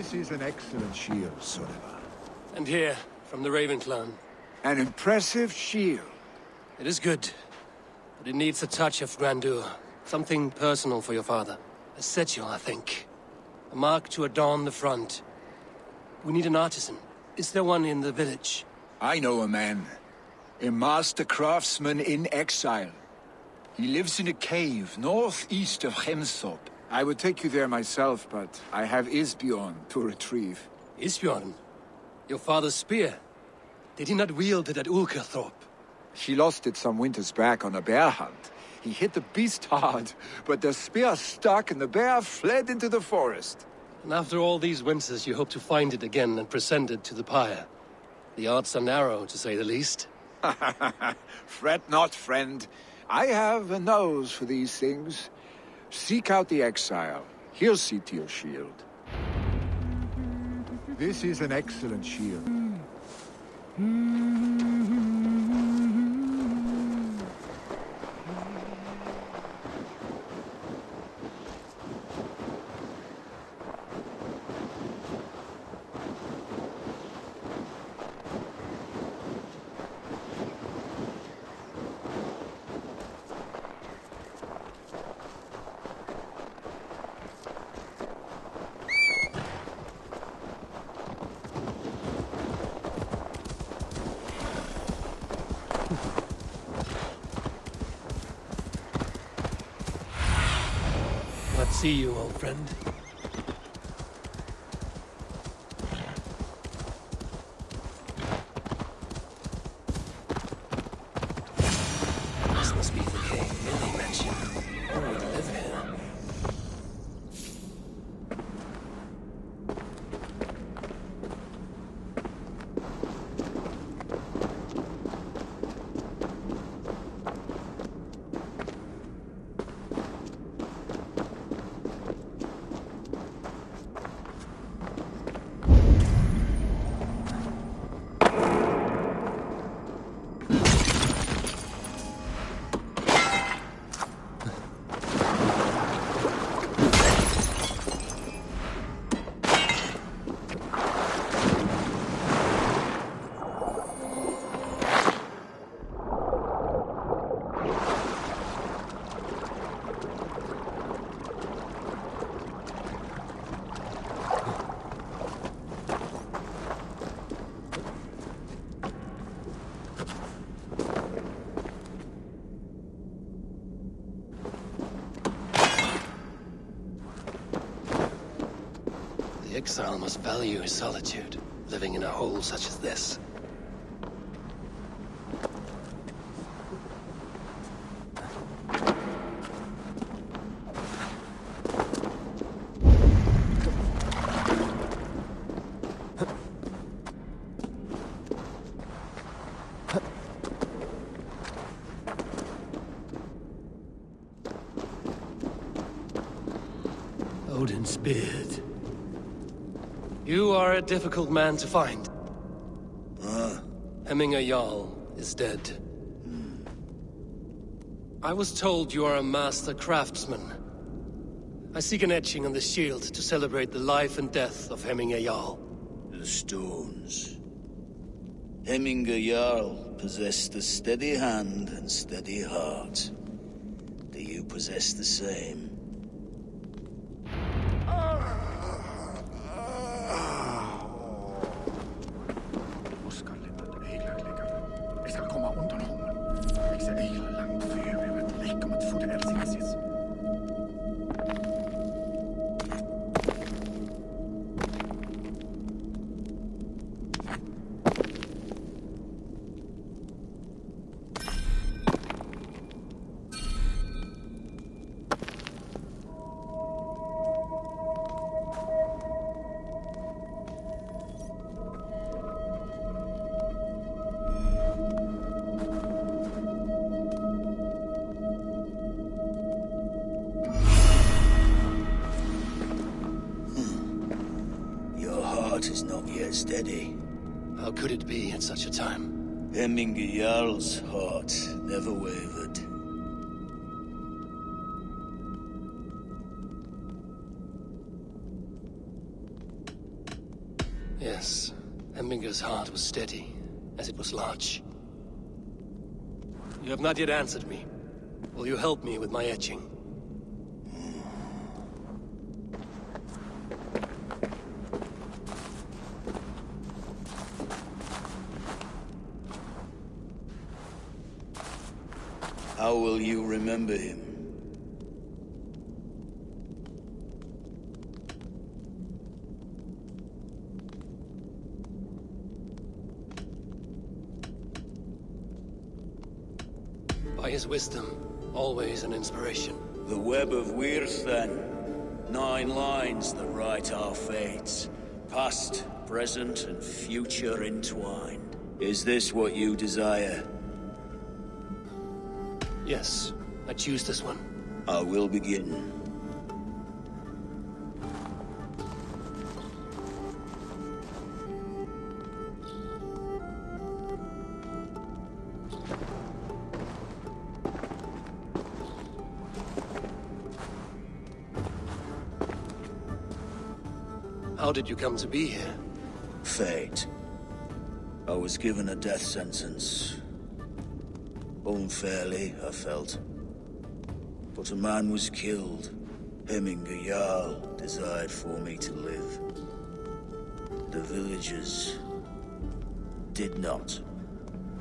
This is an excellent shield, Sullivan.
And here, from the Raven clan.
An impressive shield.
It is good, but it needs a touch of grandeur. Something personal for your father. A sigil, I think. A mark to adorn the front. We need an artisan. Is there one in the village?
I know a man. A master craftsman in exile. He lives in a cave northeast of Hemsop. I would take you there myself, but I have Isbjorn to retrieve.
Isbjorn? Your father's spear? Did he not wield it at Ulkerthorpe?
He lost it some winters back on a bear hunt. He hit the beast hard, but the spear stuck and the bear fled into the forest.
And after all these winters, you hope to find it again and present it to the pyre. The odds are narrow, to say the least.
Fret not, friend. I have a nose for these things. Seek out the exile. He'll see to your shield. This is an excellent shield.
See you, old friend. This must be the cave Billy mentioned. Who would live here? The exile must value his solitude, living in a hole such as this. Odin's beard. You are a difficult man to find. Hemminger Jarl is dead. I was told you are a master craftsman. I seek an etching on the shield to celebrate the life and death of Hemminger Jarl.
The stones. Hemminger Jarl possessed a steady hand and steady heart. Do you possess the same? Is not yet steady.
How could it be at such a time?
Hemminger Jarl's heart never wavered.
Yes, Hemminger's heart was steady, as it was large. You have not yet answered me. Will you help me with my etching?
How will you remember him?
By his wisdom, always an inspiration.
The web of Wirth, then. 9 lines that write our fates. Past, present, and future entwined. Is this what you desire?
Yes, I choose this one.
I will begin.
How did you come to be here?
Fate. I was given a death sentence. Unfairly, I felt. But a man was killed. Hemminger Jarl desired for me to live. The villagers did not.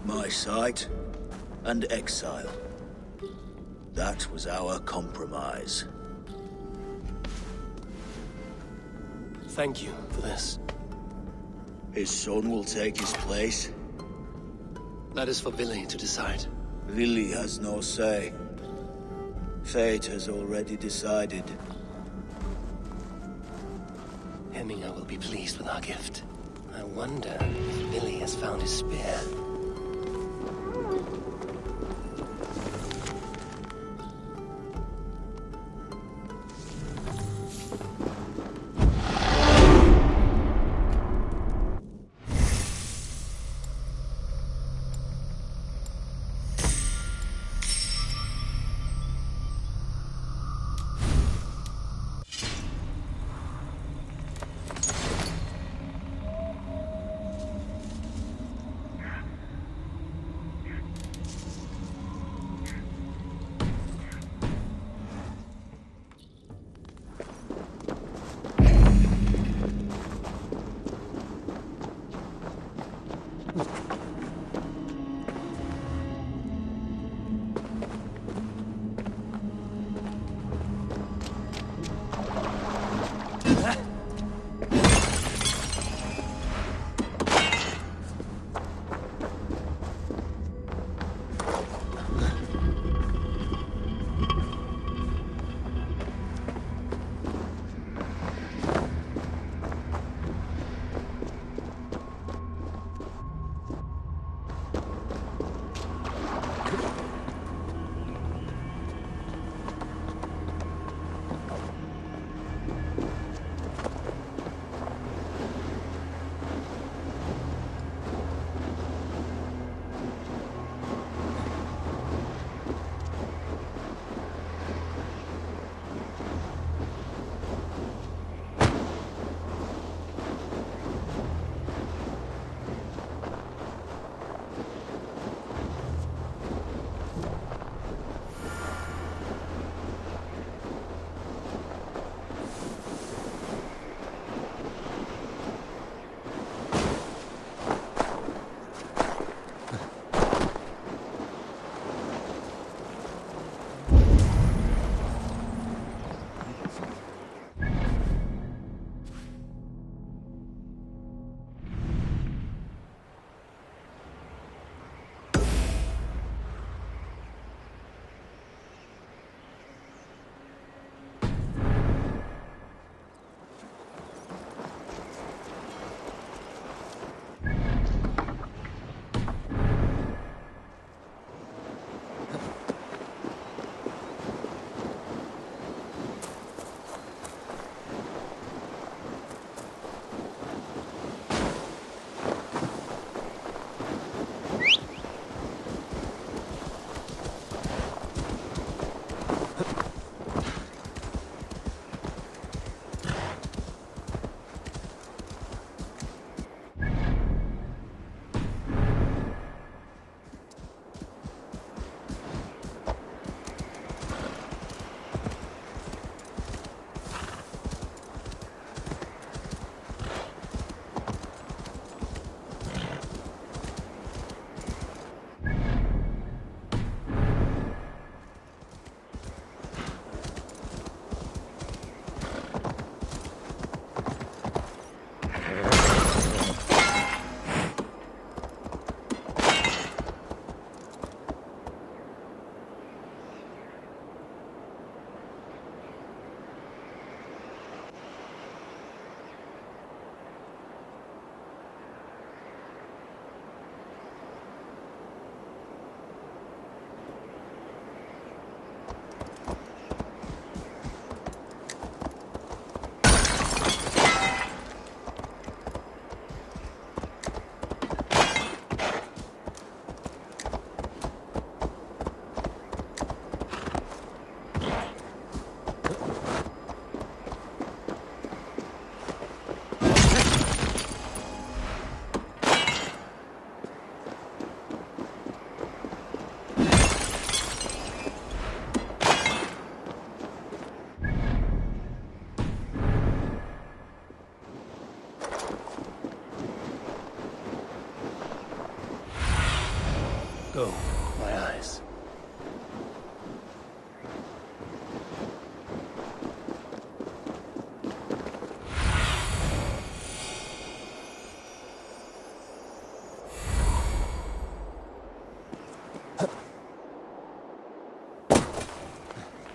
My sight and exile. That was our compromise.
Thank you for this.
His son will take his place.
That is for Vili to decide.
Vili has no say. Fate has already decided.
Hemminger will be pleased with our gift. I wonder if Vili has found his spear. Go, my eyes.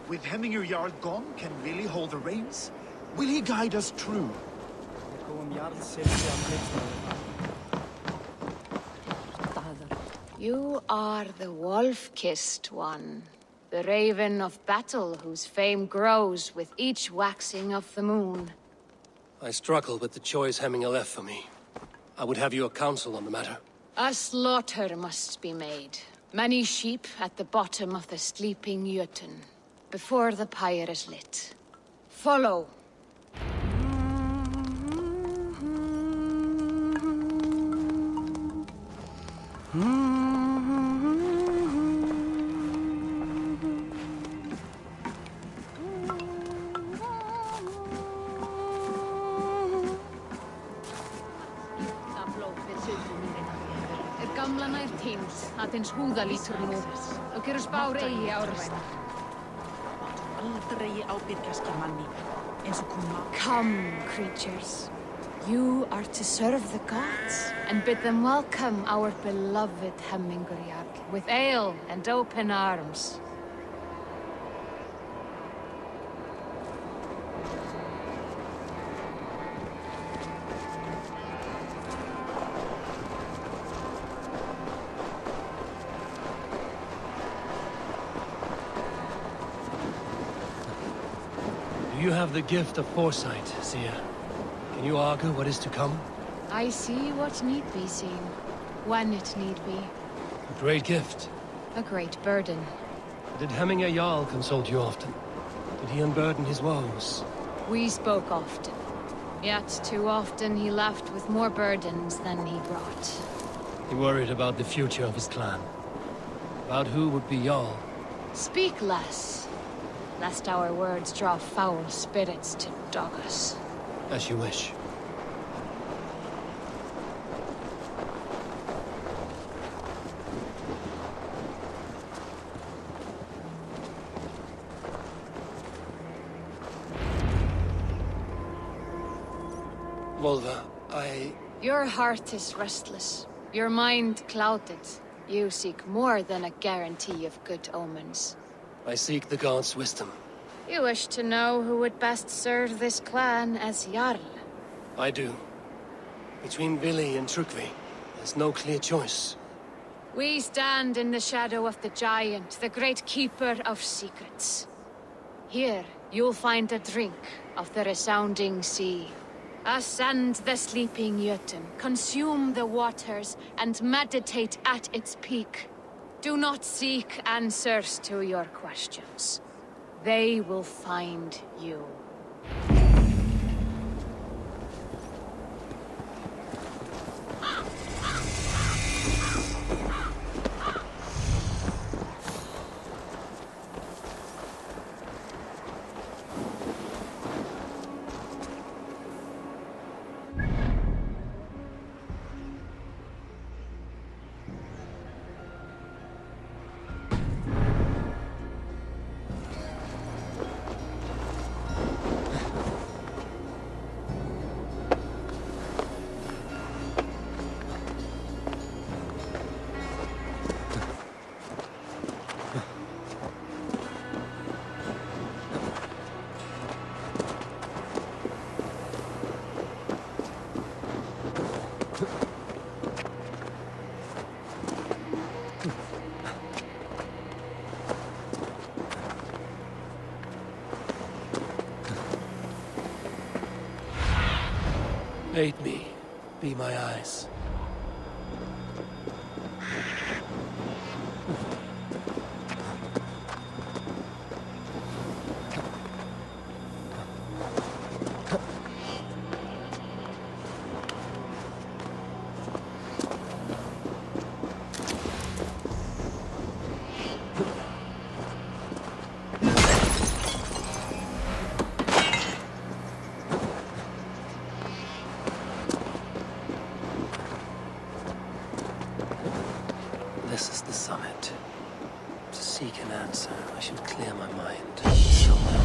With Hemminger Jarl gone, can Vili hold the reins? Will he guide us true?
You are the wolf-kissed one. The raven of battle whose fame grows with each waxing of the moon.
I struggle with the choice Hemminger left for me. I would have your counsel on the matter.
A slaughter must be made. Many sheep at the bottom of the sleeping Jötun, before the pyre is lit. Follow. Gamla nær týnd, að hins húða lítur nú, og gerur spár eigi árvæða.
Aldrei ábyrgast manni, eins og koma.
Come, creatures. You are to serve the gods, and bid them welcome our beloved Hemminger Jarl, with ale and open arms.
You have the gift of foresight, Seer. Can you argue what is to come?
I see what need be seen, when it need be.
A great gift.
A great burden.
Did Hemminger Jarl consult you often? Did he unburden his woes?
We spoke often. Yet too often he left with more burdens than he brought.
He worried about the future of his clan. About who would be Jarl.
Speak less, lest our words draw foul spirits to dog us.
As you wish. Volva,
Your heart is restless. Your mind clouded. You seek more than a guarantee of good omens.
I seek the gods' wisdom.
You wish to know who would best serve this clan as Jarl?
I do. Between Vili and Trukvi, there's no clear choice.
We stand in the shadow of the giant, the great keeper of secrets. Here, you'll find a drink of the resounding sea. Ascend the sleeping Jötun, consume the waters, and meditate at its peak. Do not seek answers to your questions. They will find you.
Aid me. Be my eyes.
This is the summit. To seek an answer, I should clear my mind. So well.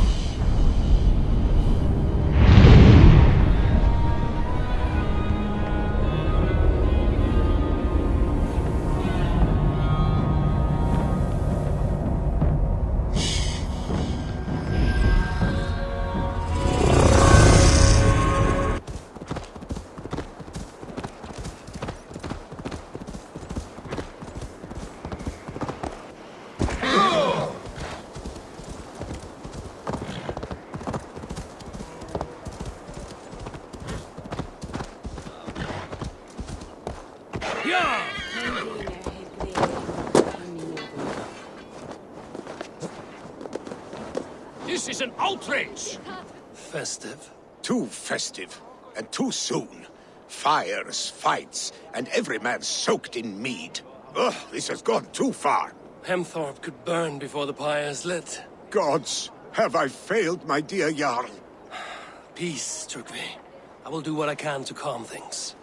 This is an outrage!
Festive?
Too festive, and too soon. Fires, fights, and every man soaked in mead. Ugh, this has gone too far.
Hemthorpe could burn before the pyre is lit.
Gods, have I failed my dear Jarl?
Peace, Trygve. I will do what I can to calm things.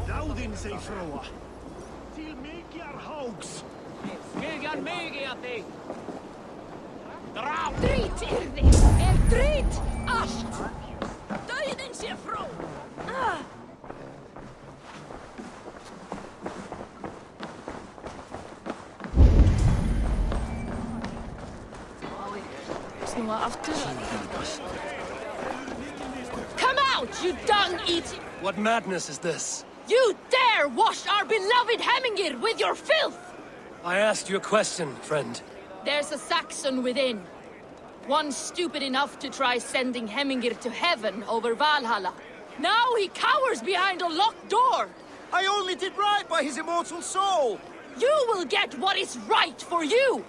Dáðin sig fróa. Til mikjar hóks.
Skiljan migi að þig. Dráp!
Drít yrði! Drít! Allt! Dauðin sé frá! Snúa aftur. Come out, you dung-eating!
What madness is this?
You dare wash our beloved Hemmingr with your filth!
I asked you a question, friend.
There's a Saxon within. One stupid enough to try sending Hemmingr to heaven over Valhalla. Now he cowers behind a locked door!
I only did right by his immortal soul!
You will get what is right for you!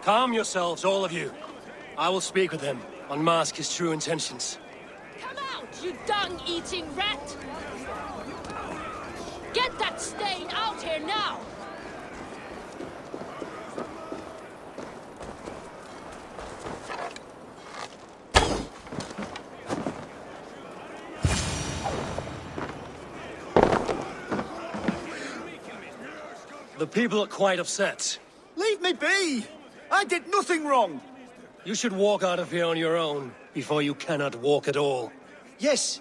Calm yourselves, all of you. I will speak with him, unmask his true intentions.
Come out, you dung-eating rat! Get that stain out here now!
The people are quite upset.
Leave me be! I did nothing wrong!
You should walk out of here on your own, before you cannot walk at all.
Yes,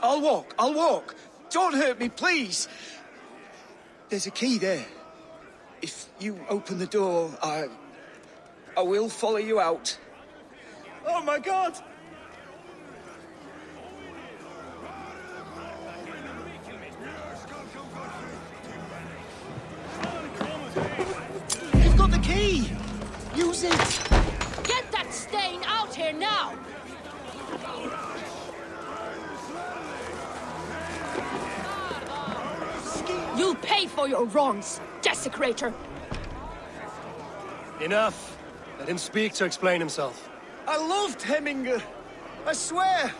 I'll walk. Don't hurt me, please! There's a key there. If you open the door, I will follow you out. Oh my god! You've got the key! Use it!
Get that stain out here now! You'll pay for your wrongs, desecrator!
Enough! Let him speak to explain himself.
I loved Hemmingr. I swear!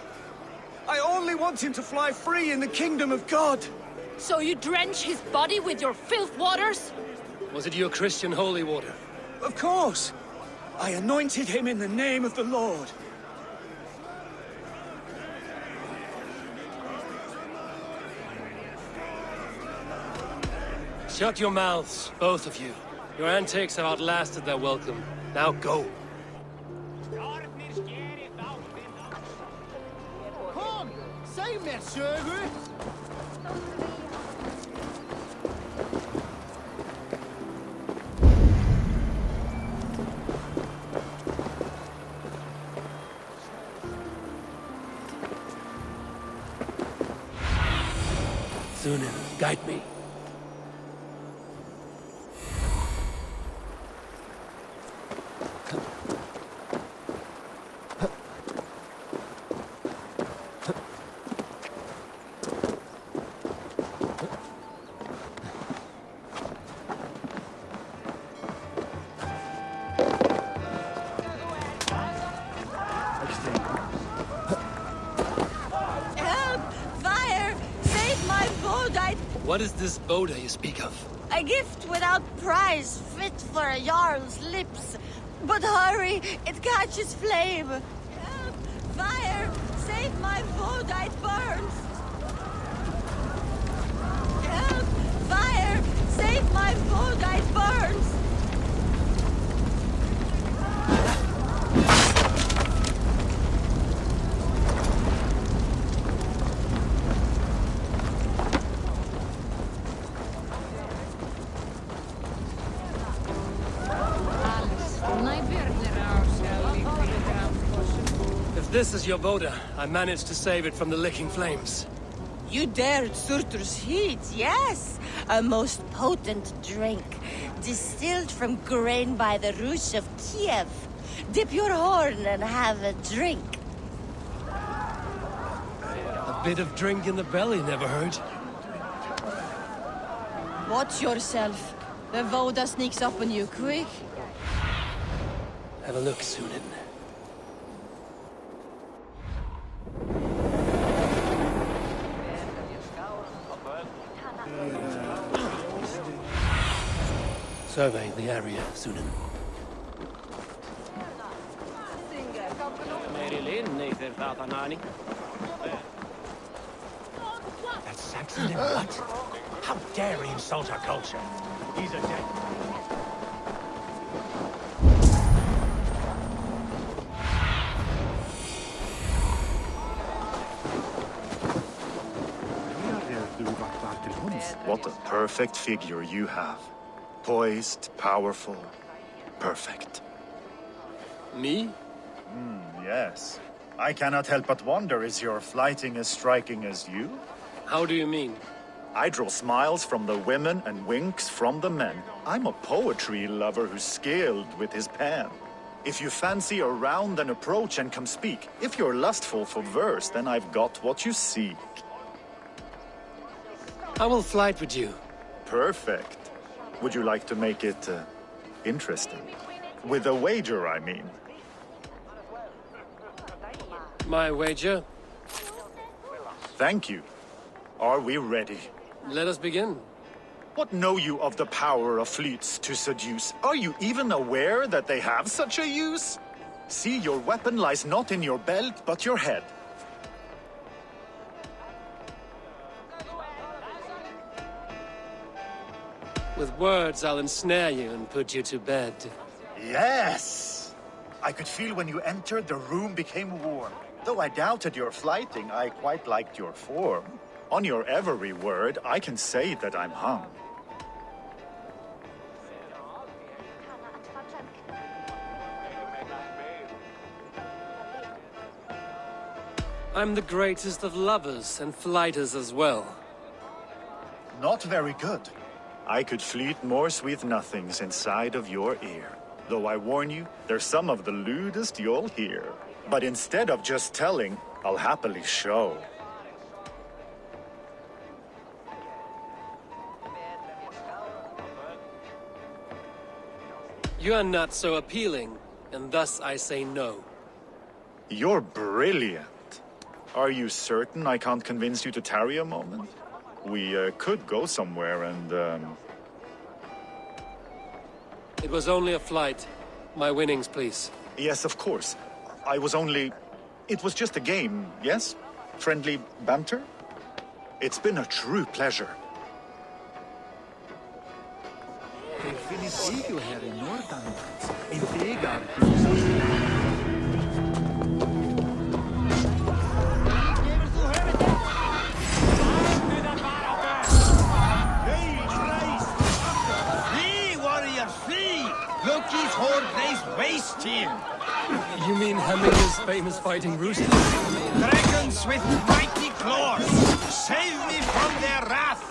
I only want him to fly free in the kingdom of God!
So you drench his body with your filth waters?
Was it your Christian holy water?
Of course! I anointed him in the name of the Lord.
Shut your mouths, both of you. Your antics have outlasted their welcome. Now go.
Kom! Säg mer, sögu!
Sunan, guide me. What is this Boda you speak of?
A gift without price, fit for a Jarl's lips. But hurry, it catches flame. Help! Fire! Save my Boda, it burns! Help! Fire! Save my Boda, it burns!
this is your Voda. I managed to save it from the licking flames.
You dared Surtur's heat, yes. A most potent drink, distilled from grain by the Rus of Kiev. Dip your horn and have a drink.
A bit of drink in the belly never hurt.
Watch yourself. The Voda sneaks up on you quick.
Have a look, Sunan. Survey the area, Sunan.
That's Saxon in what? How dare he insult our culture? He's a dead...
What a perfect figure you have. Poised, powerful, perfect.
Me?
Yes. I cannot help but wonder, is your flighting as striking as you?
How do you mean?
I draw smiles from the women and winks from the men. I'm a poetry lover who's skilled with his pen. If you fancy a round, then approach and come speak. If you're lustful for verse, then I've got what you seek.
I will flight with you.
Perfect. Would you like to make it interesting? With a wager, I mean.
My wager?
Thank you. Are we ready?
Let us begin.
What know you of the power of fleets to seduce? Are you even aware that they have such a use? See, your weapon lies not in your belt, but your head.
With words, I'll ensnare you and put you to bed.
Yes! I could feel when you entered, the room became warm. Though I doubted your flighting, I quite liked your form. On your every word, I can say that I'm hung.
I'm the greatest of lovers and flighters as well.
Not very good. I could fleet more sweet nothings inside of your ear. Though I warn you, they're some of the lewdest you'll hear. But instead of just telling, I'll happily show.
You are not so appealing, and thus I say no.
You're brilliant. Are you certain I can't convince you to tarry a moment? We could go somewhere and,
It was only a flight. My winnings, please.
Yes, of course. I was only... It was just a game, yes? Friendly banter? It's been a true pleasure.
Loki's horde lays waste him!
You mean Hemminger's famous fighting roosters?
Dragons with mighty claws! Save me from their wrath!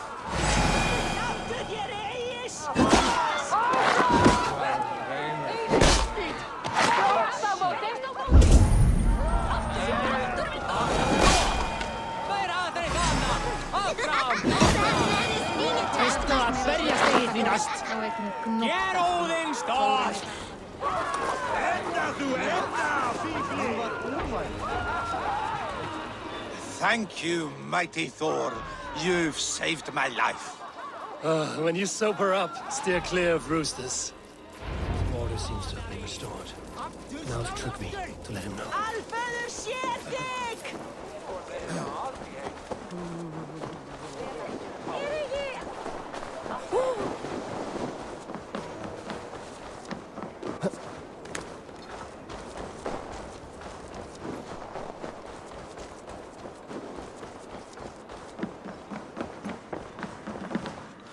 Get Odin's start!
Thank you, mighty Thor. You've saved my life.
When you sober up, steer clear of roosters. Order seems to have been restored. Now it's Trygve to let him know.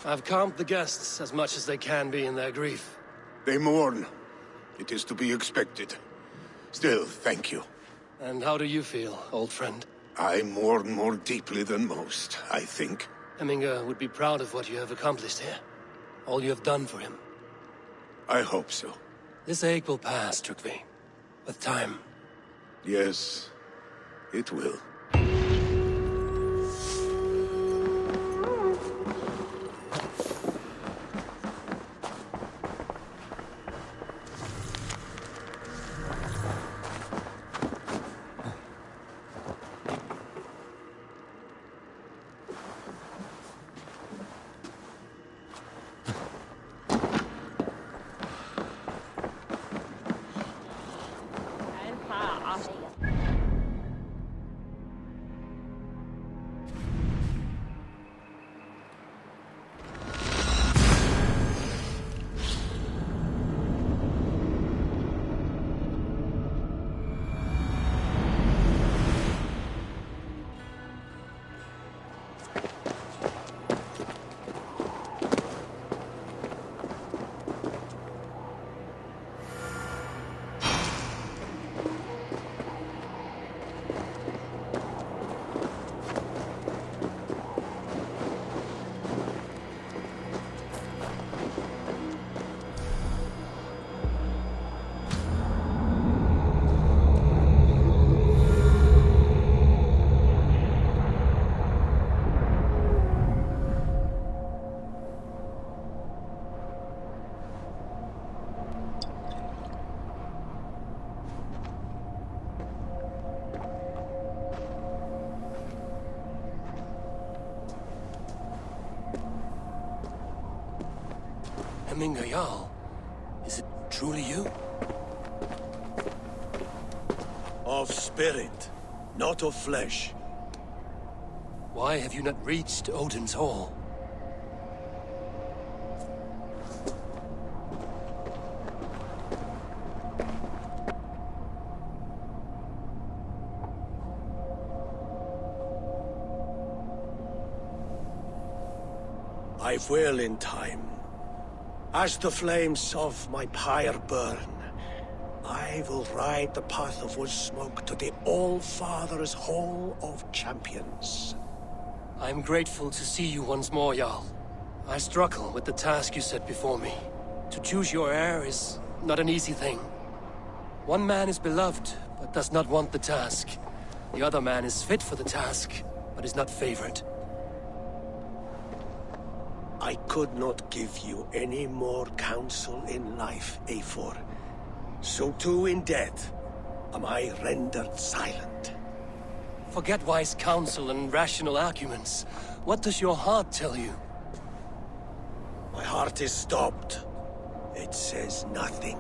I've calmed the guests as much as they can be in their grief.
They mourn. It is to be expected. Still, thank you.
And how do you feel, old friend?
I mourn more deeply than most, I think.
Hemminger would be proud of what you have accomplished here. All you have done for him.
I hope so.
This ache will pass, Trygve. With time.
Yes, it will.
Hemminger Jarl, is it truly you?
Of spirit, not of flesh.
Why have you not reached Odin's Hall?
I will in time. As the flames of my pyre burn, I will ride the path of wood smoke to the All-Father's Hall of Champions.
I'm grateful to see you once more, Jarl. I struggle with the task you set before me. To choose your heir is not an easy thing. One man is beloved, but does not want the task. The other man is fit for the task, but is not favored.
I could not give you any more counsel in life, Eivor. So too in death am I rendered silent.
Forget wise counsel and rational arguments. What does your heart tell you?
My heart is stopped. It says nothing.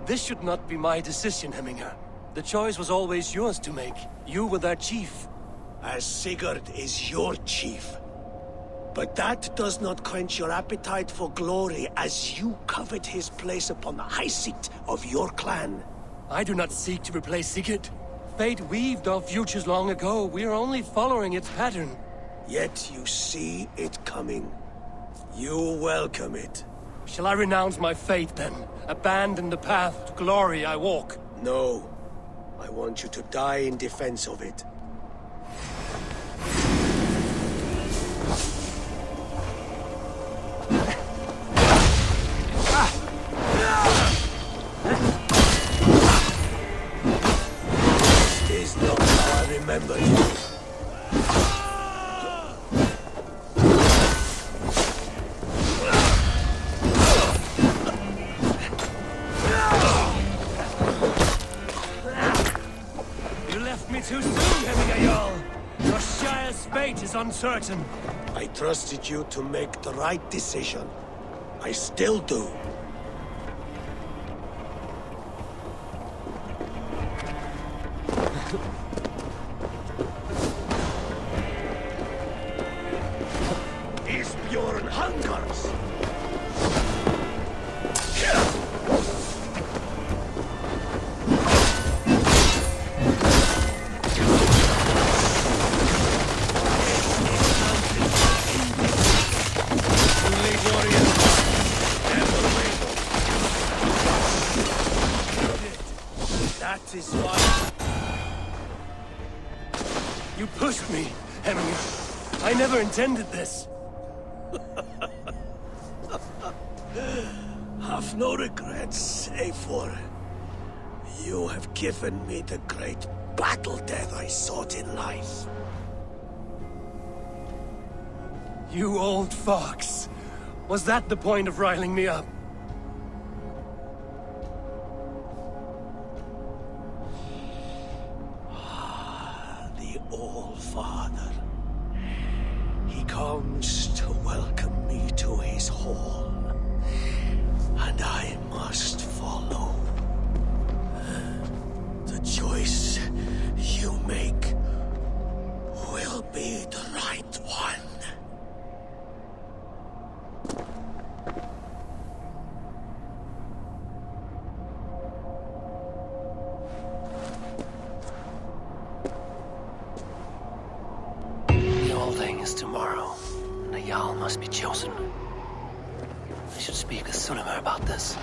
This should not be my decision, Hemminger. The choice was always yours to make. You were their chief.
As Sigurd is your chief. But that does not quench your appetite for glory as you covet his place upon the high seat of your clan.
I do not seek to replace Sigurd. Fate weaved our futures long ago. We are only following its pattern.
Yet you see it coming. You welcome it.
Shall I renounce my faith then? Abandon the path to glory I walk?
No. I want you to die in defense of it. Is not how I remember you.
Too soon, Hemminger Jarl. Your Shire's fate is uncertain.
I trusted you to make the right decision. I still do. Isbjorn hungers! That is why
You pushed me, Hemingr. I never intended this.
Have no regrets, Eivor. You have given me the great battle death I sought in life.
You old fox. Was that the point of riling me up?
The All-Father. He comes to welcome me to his hall. And I must follow. The choice you make will be the right one.
The Alding is tomorrow, and a Jarl must be chosen. I should speak with Suleiman about this.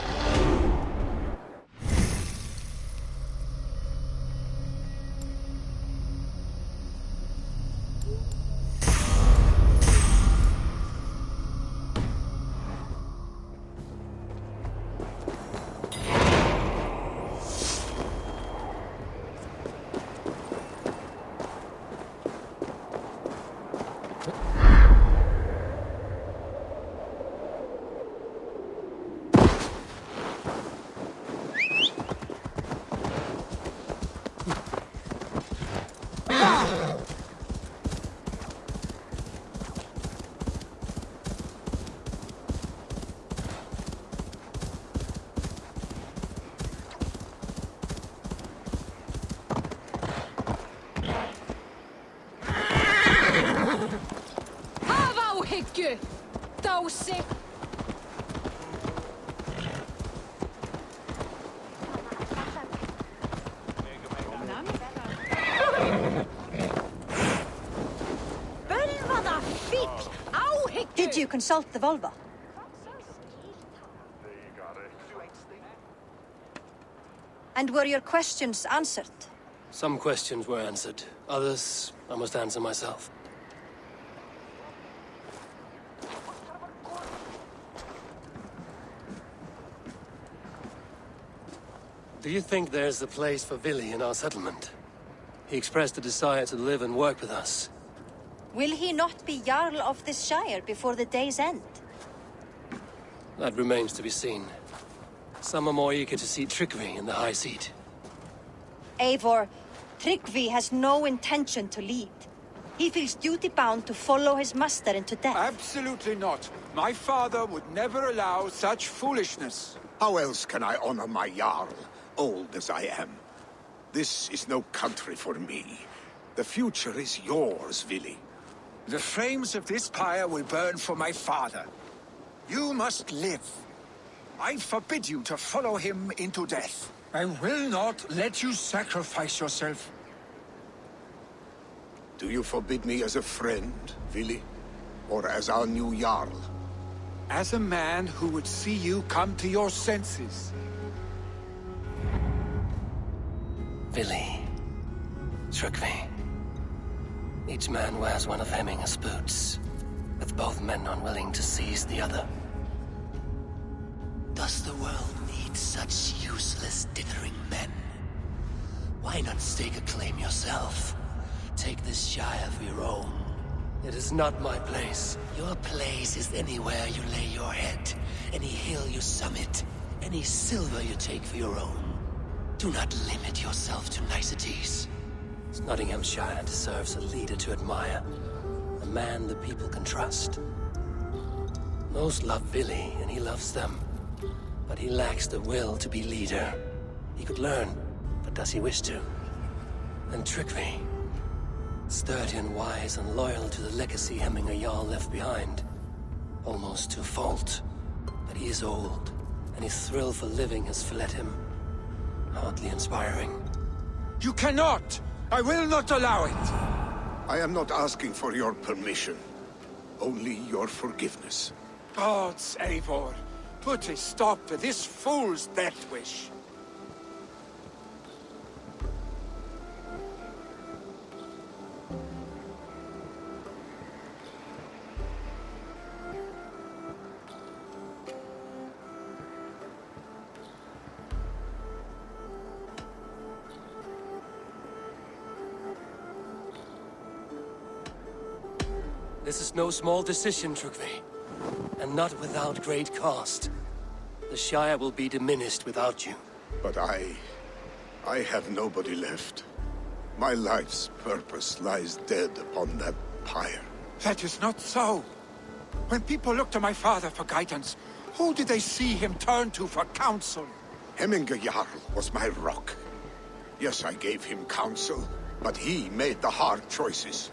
Did you consult the Volva? And were your questions answered?
Some questions were answered. Others, I must answer myself. Do you think there's a place for Vili in our settlement? He expressed a desire to live and work with us.
Will he not be Jarl of this Shire before the day's end?
That remains to be seen. Some are more eager to see Tryggvi in the high seat.
Eivor, Tryggvi has no intention to lead. He feels duty-bound to follow his master into death.
Absolutely not. My father would never allow such foolishness.
How else can I honor my Jarl, old as I am? This is no country for me. The future is yours, Vili.
The flames of this pyre will burn for my father. You must live. I forbid you to follow him into death. I will not let you sacrifice yourself.
Do you forbid me as a friend, Vili? Or as our new Jarl?
As a man who would see you come to your senses.
Vili. Tryggvi. Each man wears one of Heminger's boots, with both men unwilling to seize the other. Does the world need such useless, dithering men? Why not stake a claim yourself? Take this Shire for your own.
It is not my place.
Your place is anywhere you lay your head, any hill you summit, any silver you take for your own. Do not limit yourself to niceties.
Snotinghamscire deserves a leader to admire. A man the people can trust. Most love Vili, and he loves them. But he lacks the will to be leader. He could learn, but does he wish to? And Tryggvi. Sturdy and wise and loyal to the legacy Hemminger Jarl left behind. Almost to a fault. But he is old, and his thrill for living has fled him. Hardly inspiring.
You cannot! I will not allow it!
I am not asking for your permission. Only your forgiveness.
Gods, Eivor, put a stop to this fool's death wish.
This is no small decision, Trugvi. And not without great cost. The Shire will be diminished without you.
But I have nobody left. My life's purpose lies dead upon that pyre.
That is not so. When people look to my father for guidance, who did they see him turn to for counsel?
Hemminger Jarl was my rock. Yes, I gave him counsel, but he made the hard choices.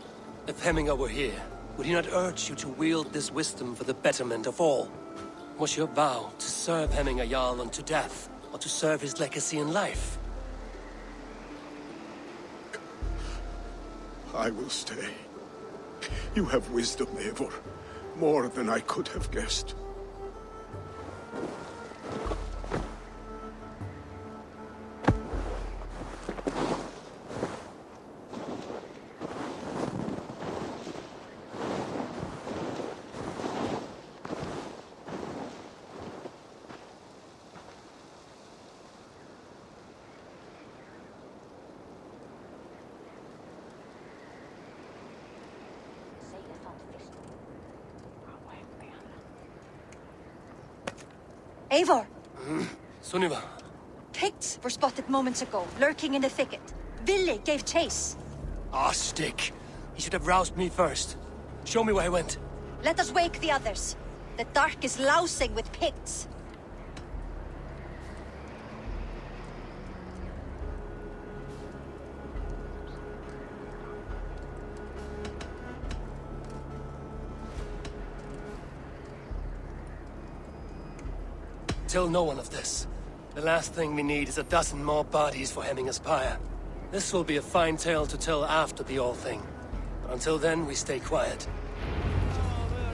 If Hemminger were here, would he not urge you to wield this wisdom for the betterment of all? Was your vow to serve Hemminger Jarl unto death, or to serve his legacy in life?
I will stay. You have wisdom, Eivor. More than I could have guessed.
Eivor!
Sunniva.
Picts were spotted moments ago, lurking in the thicket. Vili gave chase.
Ah, stick. He should have roused me first. Show me where he went.
Let us wake the others. The dark is lousing with Picts.
Tell no one of this. The last thing we need is a dozen more bodies for Hemminger's pyre. This will be a fine tale to tell after the All Thing. But until then, we stay quiet.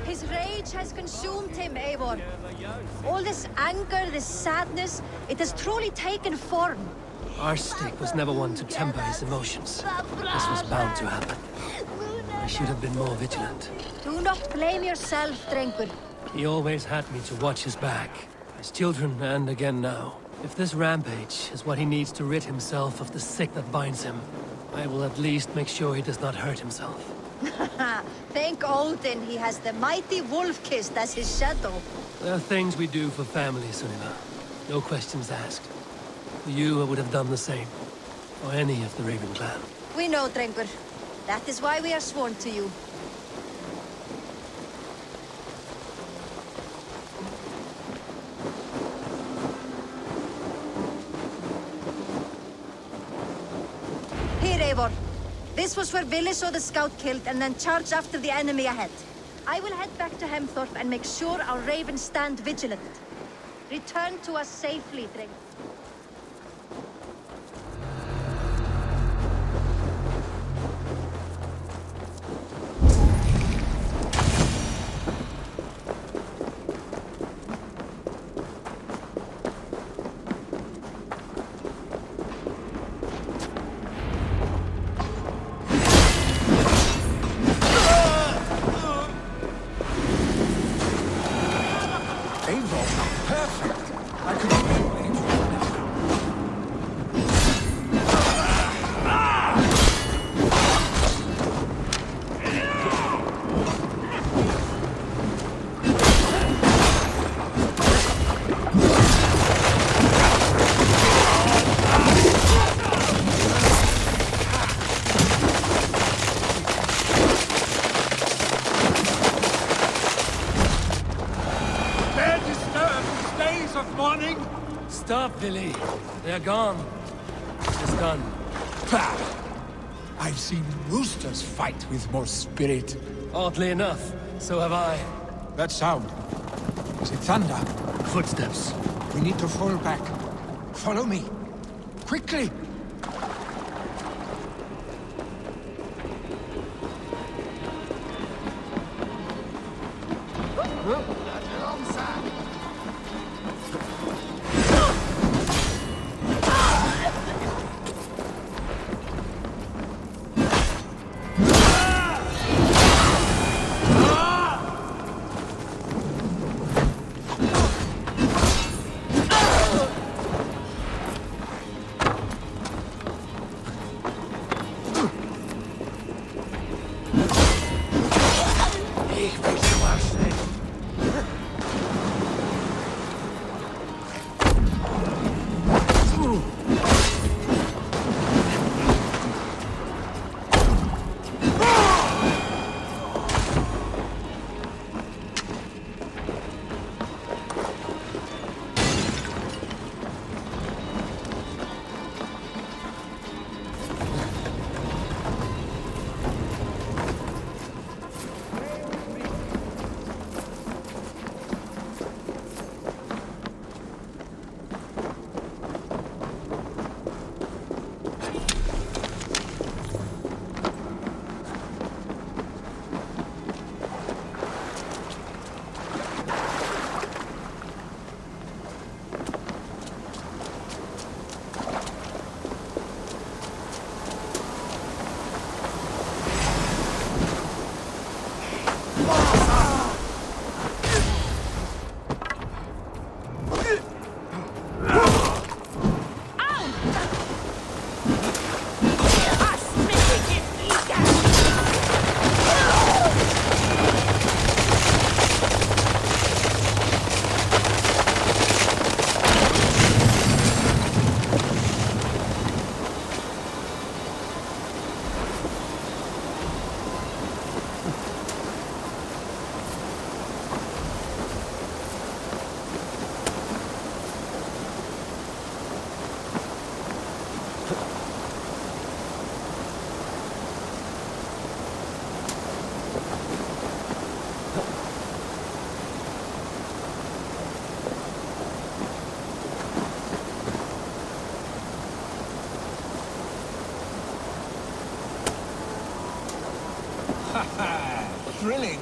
His rage has consumed him, Eivor. All this anger, this sadness, it has truly taken form.
Our stick was never one to temper his emotions. This was bound to happen. I should have been more vigilant.
Do not blame yourself, Drengur.
He always had me to watch his back. As children, and again now. If this rampage is what he needs to rid himself of the sick that binds him, I will at least make sure he does not hurt himself.
Thank Odin he has the mighty Wolf-Kissed as his shadow.
There are things we do for family, Sunniva. No questions asked. For you, I would have done the same. For any of the Raven clan.
We know, Drengur. That is why we are sworn to you. Eivor. This was where Vili saw the scout killed and then charged after the enemy ahead. I will head back to Hemthorpe and make sure our ravens stand vigilant. Return to us safely, Drengur.
Stop, Vili. They're gone. It's done.
Bah! I've seen roosters fight with more spirit.
Oddly enough, so have I.
That sound. Is it thunder?
Footsteps.
We need to fall back. Follow me. Quickly!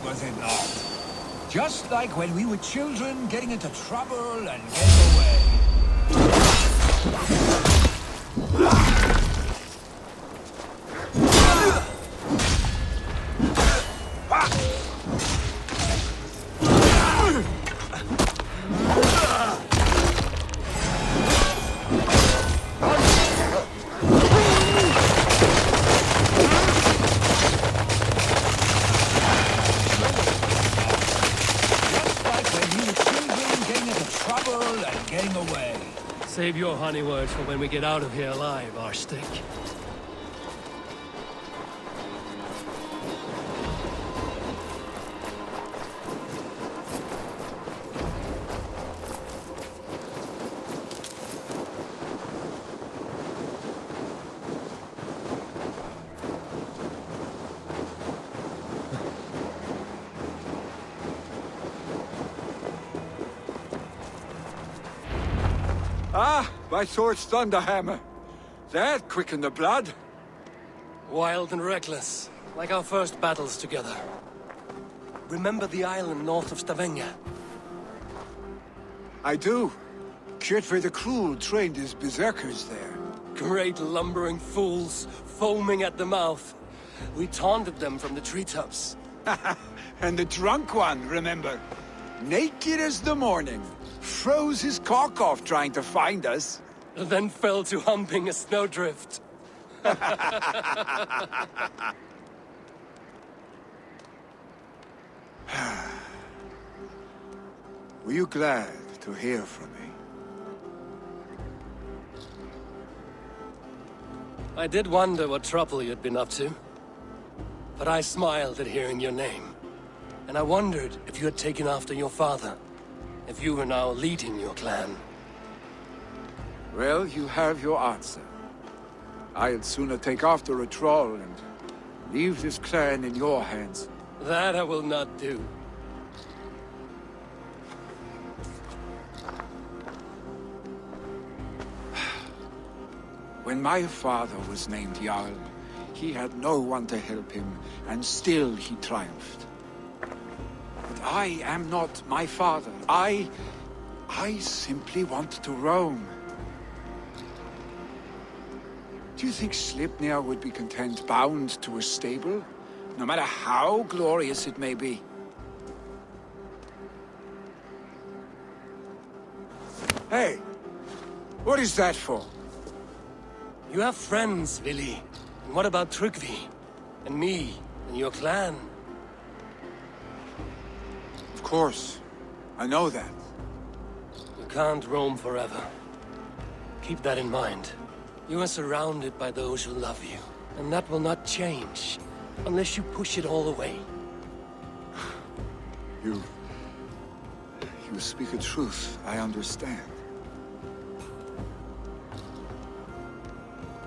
was it not? Just like when we were children, getting into trouble and getting away.
Save your honey words for when we get out of here alive, Arstick.
Ah, my sword's thunderhammer. That quickened the blood.
Wild and reckless, like our first battles together. Remember the island north of Stavanger?
I do. Kjotve the Cruel trained his berserkers there.
Great lumbering fools, foaming at the mouth. We taunted them from the treetops.
And the drunk one, remember? Naked as the morning. Froze his cock off trying to find us.
Then fell to humping a snowdrift.
Were you glad to hear from me?
I did wonder what trouble you'd been up to. But I smiled at hearing your name. And I wondered if you had taken after your father. If you were now leading your clan.
Well, you have your answer. I'd sooner take after a troll and leave this clan in your hands.
That I will not do.
When my father was named Jarl, he had no one to help him, and still he triumphed. But I am not my father. I simply want to roam. Do you think Sleipnir would be content bound to a stable, no matter how glorious it may be? Hey, what is that for?
You have friends, Vili. And what about Tryggvi? And me? And your clan?
Of course. I know that.
You can't roam forever. Keep that in mind. You are surrounded by those who love you. And that will not change. Unless you push it all away.
You speak a truth. I understand.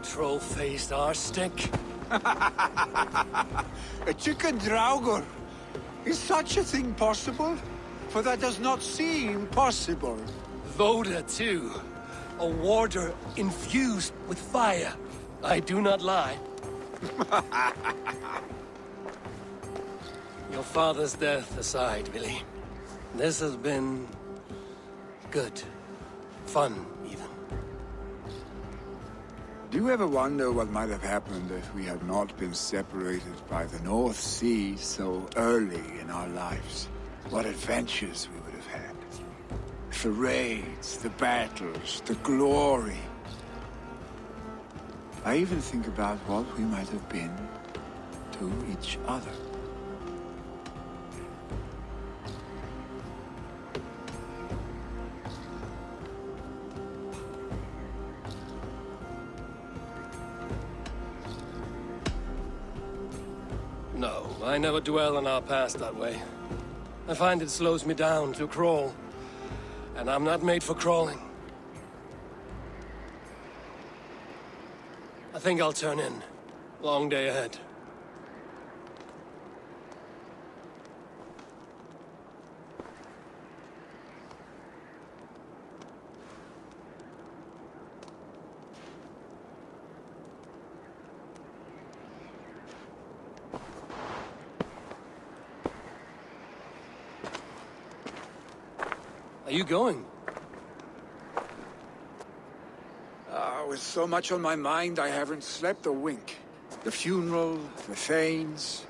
Troll-faced arstick.
A chicken draugr. Is such a thing possible? For that does not seem possible.
Voda, too. A warder infused with fire. I do not lie. Your father's death aside, Vili. This has been... good. Fun, even.
Do you ever wonder what might have happened if we had not been separated by the North Sea so early in our lives? What adventures we would have had. The raids, the battles, the glory. I even think about what we might have been to each other.
No, I never dwell on our past that way. I find it slows me down to crawl. And I'm not made for crawling. I think I'll turn in. Long day ahead.
Are you going?
With so much on my mind, I haven't slept a wink. The funeral, the Thanes.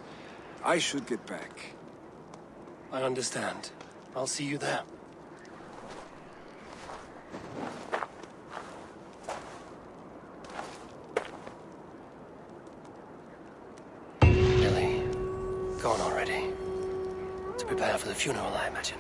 I should get back.
I understand. I'll see you there. Billy, gone already. To prepare for the funeral, I imagine.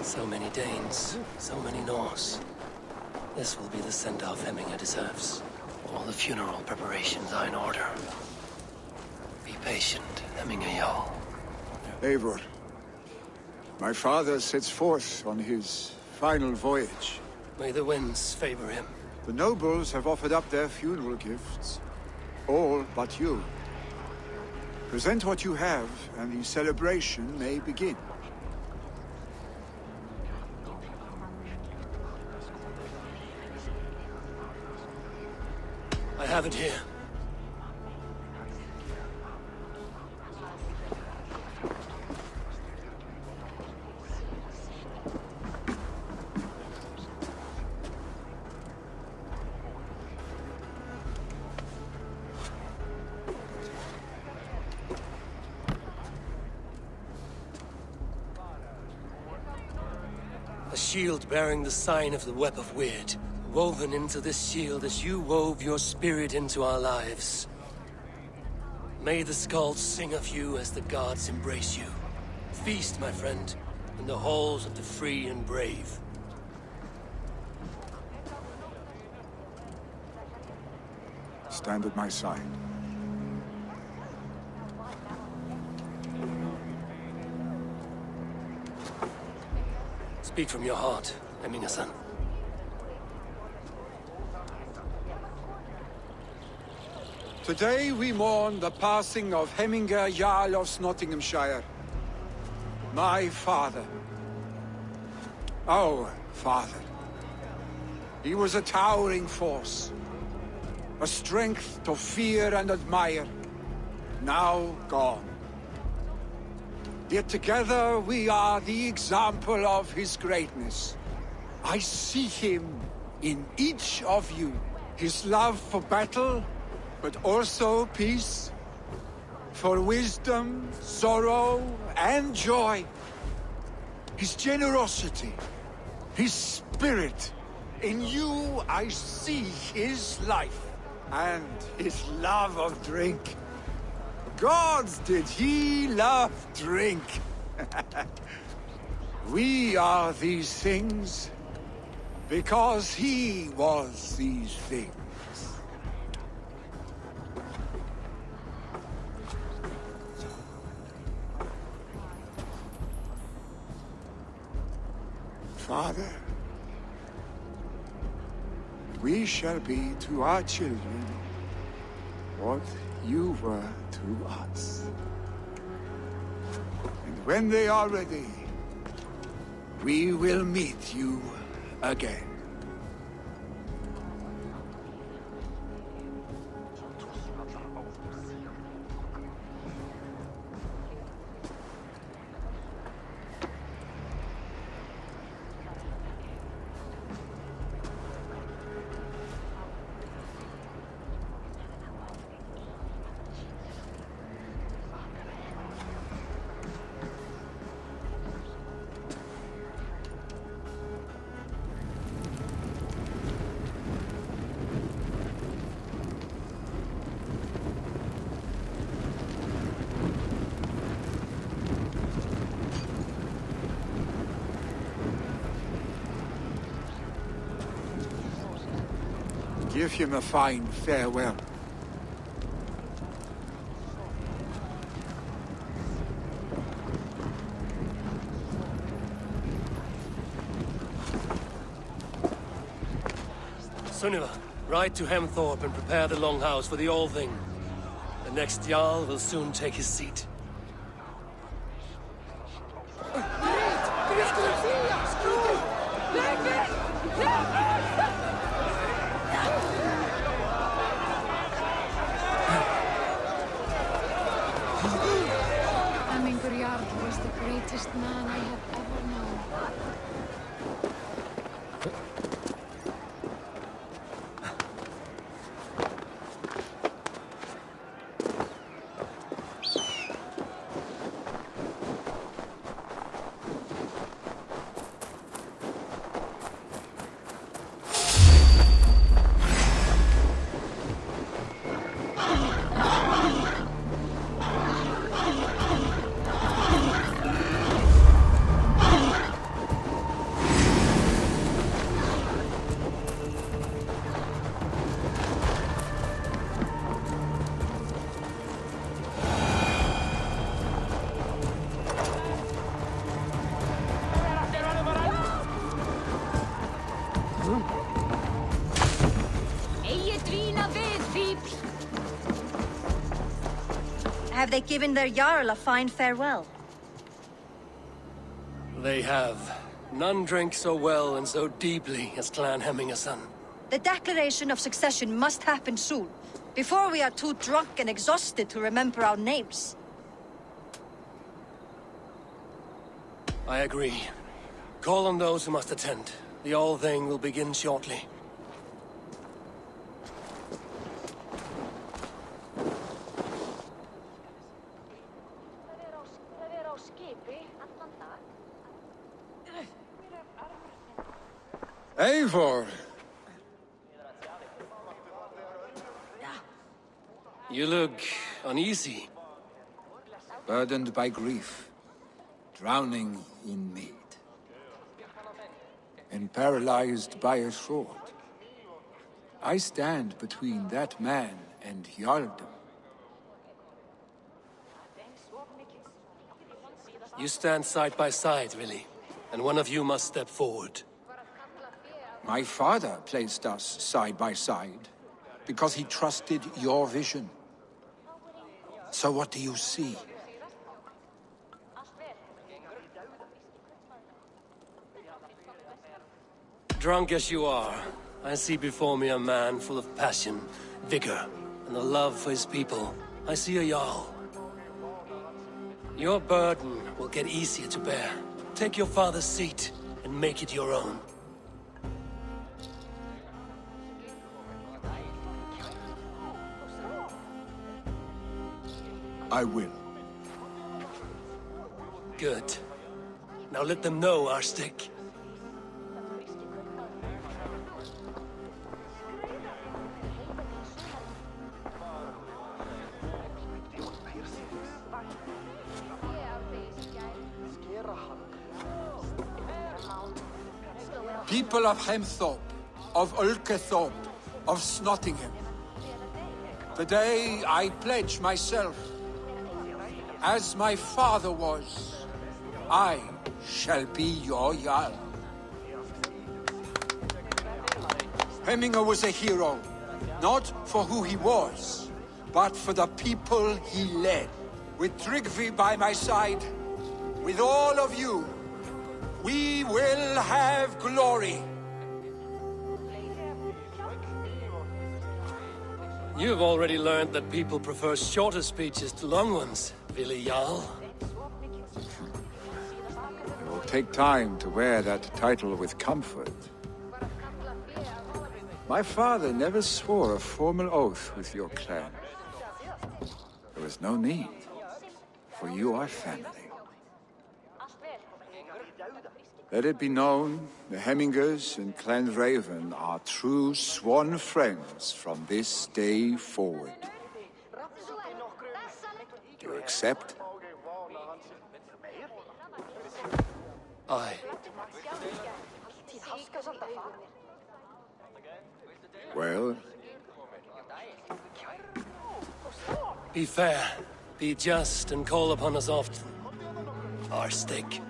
So many Danes, so many Norse. This will be the send-off Hemminger deserves. All the funeral preparations are in order. Be patient, Hemminger Jarl.
Eivor, my father sets forth on his final voyage.
May the winds favor him.
The nobles have offered up their funeral gifts. All but you. Present what you have, and the celebration may begin.
I have it here. A shield bearing the sign of the Web of Weird. Woven into this shield as you wove your spirit into our lives. May the skulls sing of you as the gods embrace you. Feast, my friend, in the halls of the free and brave.
Stand at my side.
Speak from your heart, Hemminger-son.
Today we mourn the passing of Hemminger Jarl of Snotinghamscire. My father. Our father. He was a towering force. A strength to fear and admire. Now gone. Yet together we are the example of his greatness. I see him in each of you. His love for battle, but also peace, for wisdom, sorrow, and joy. His generosity, his spirit. In you I see his life, and his love of drink. Gods, did he love drink! We are these things, because he was these things. Father, we shall be to our children what you were to us. And when they are ready, we will meet you again. Give him a fine farewell.
Sunniva, ride to Hemthorpe and prepare the Longhouse for the All-Thing. The next Jarl will soon take his seat.
Hemingr was the greatest man I have ever known.
Have they given their Jarl a fine farewell?
They have. None drank so well and so deeply as Clan Hemmingerson.
The declaration of succession must happen soon, before we are too drunk and exhausted to remember our names.
I agree. Call on those who must attend. The All-Thing will begin shortly.
Eivor!
You look uneasy.
Burdened by grief, drowning in mead, and paralyzed by a sword. I stand between that man and Jarldom.
You stand side by side, really, and one of you must step forward.
My father placed us side by side because he trusted your vision. So what do you see?
Drunk as you are, I see before me a man full of passion, vigor, and a love for his people. I see a Jarl. Your burden will get easier to bear. Take your father's seat and make it your own.
I will.
Good. Now let them know our stick.
People of Hemthorpe, of Ulkerthorpe, of Snotingham. Today I pledge myself. As my father was, I shall be your Jarl. Hemminger was a hero, not for who he was, but for the people he led. With Tryggvi by my side, with all of you, we will have glory.
You've already learned that people prefer shorter speeches to long ones, Vili Jarl.
It will take time to wear that title with comfort. My father never swore a formal oath with your clan. There was no need, for you are family. Let it be known, the Hemmingers and Clan Raven are true sworn friends from this day forward. Do you accept?
Aye.
Well,
Be fair, be just, and call upon us often. Our stick.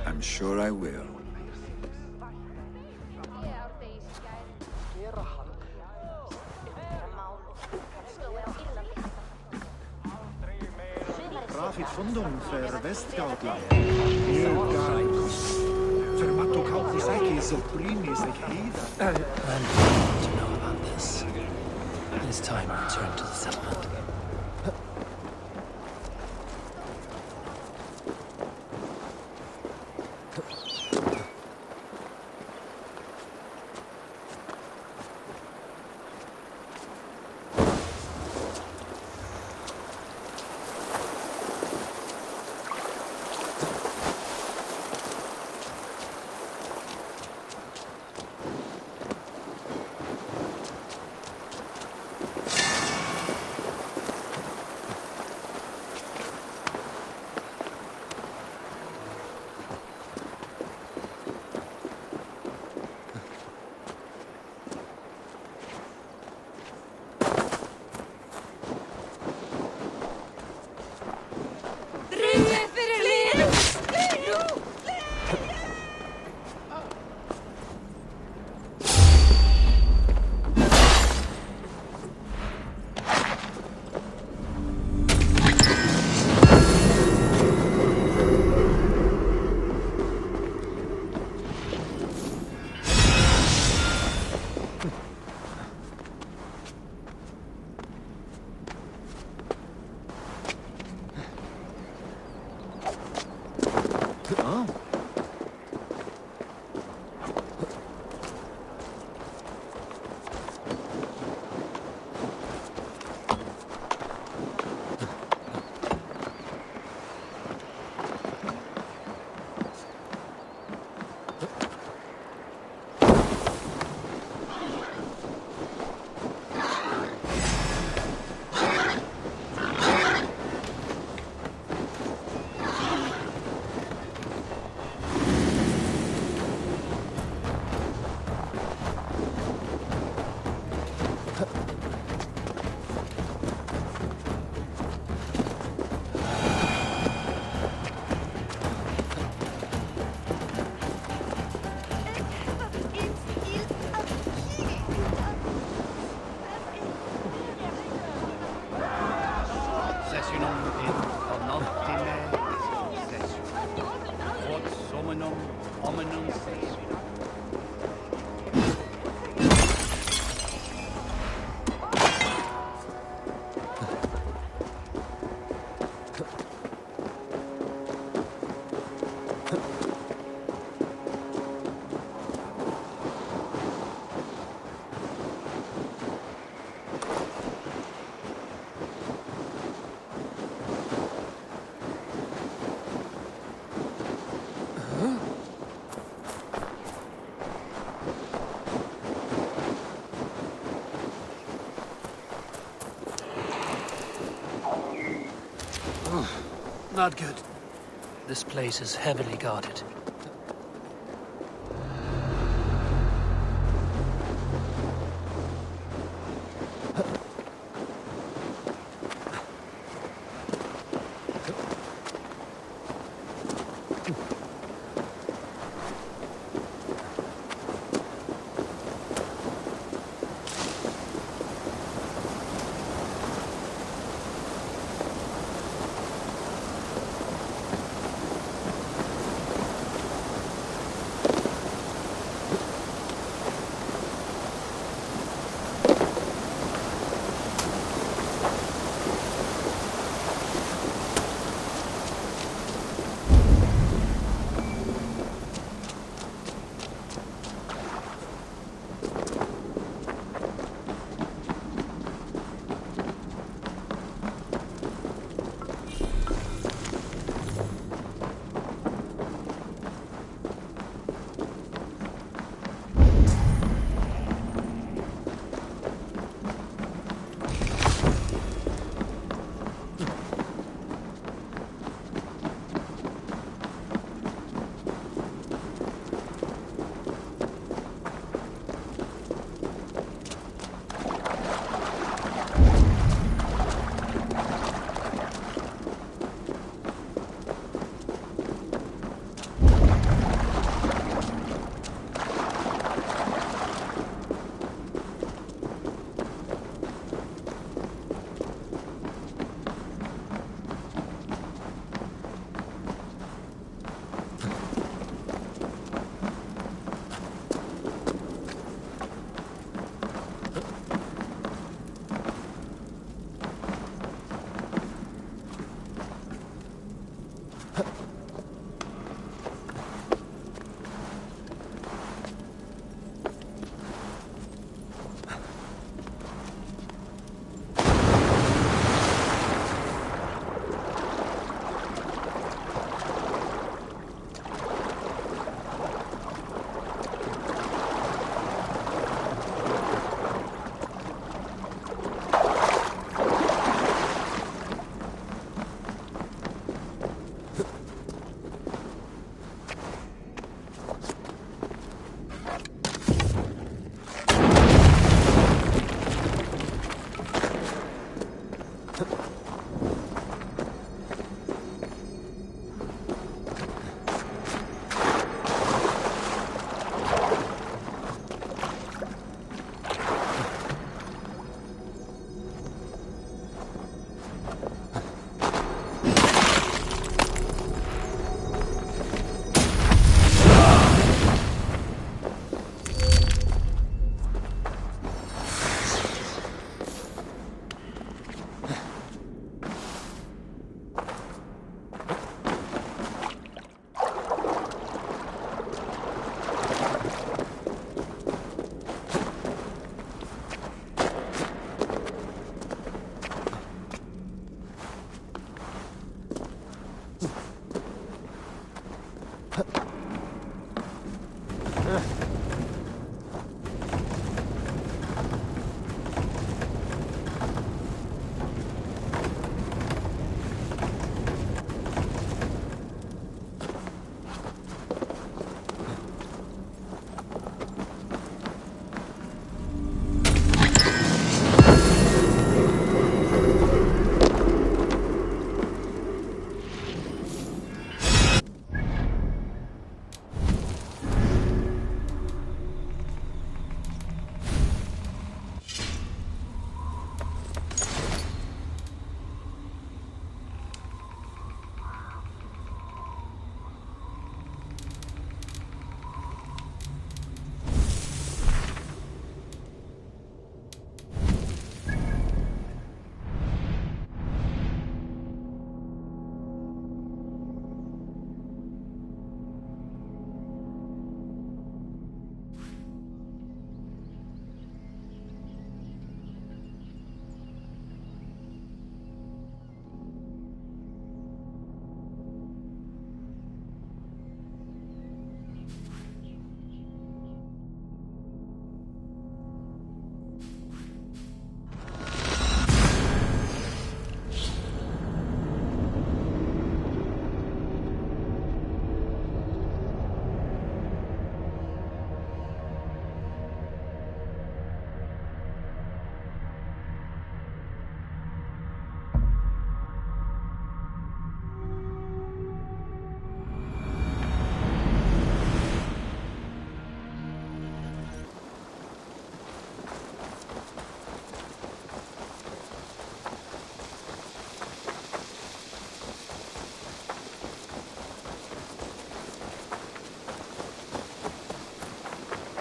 I'm sure I will.
Grafit fundum för Västgautland. New Garcos. Fermato Kautisakis of Primis ek Hida.
And to know about this. It is time to return to the settlement. Not good. This place is heavily guarded.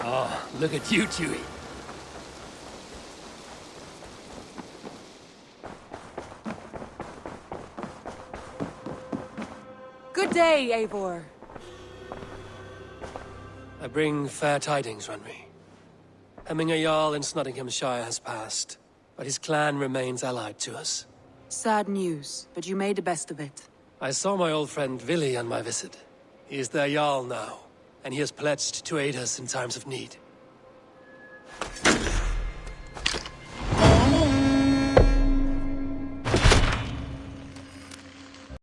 Oh, look at you, Chewie.
Good day, Eivor.
I bring fair tidings, Renry. Hemminger Jarl in Snotinghamscire has passed, but his clan remains allied to us.
Sad news, but you made the best of it.
I saw my old friend Vili on my visit. He is their Jarl now, and he has pledged to aid us in times of need.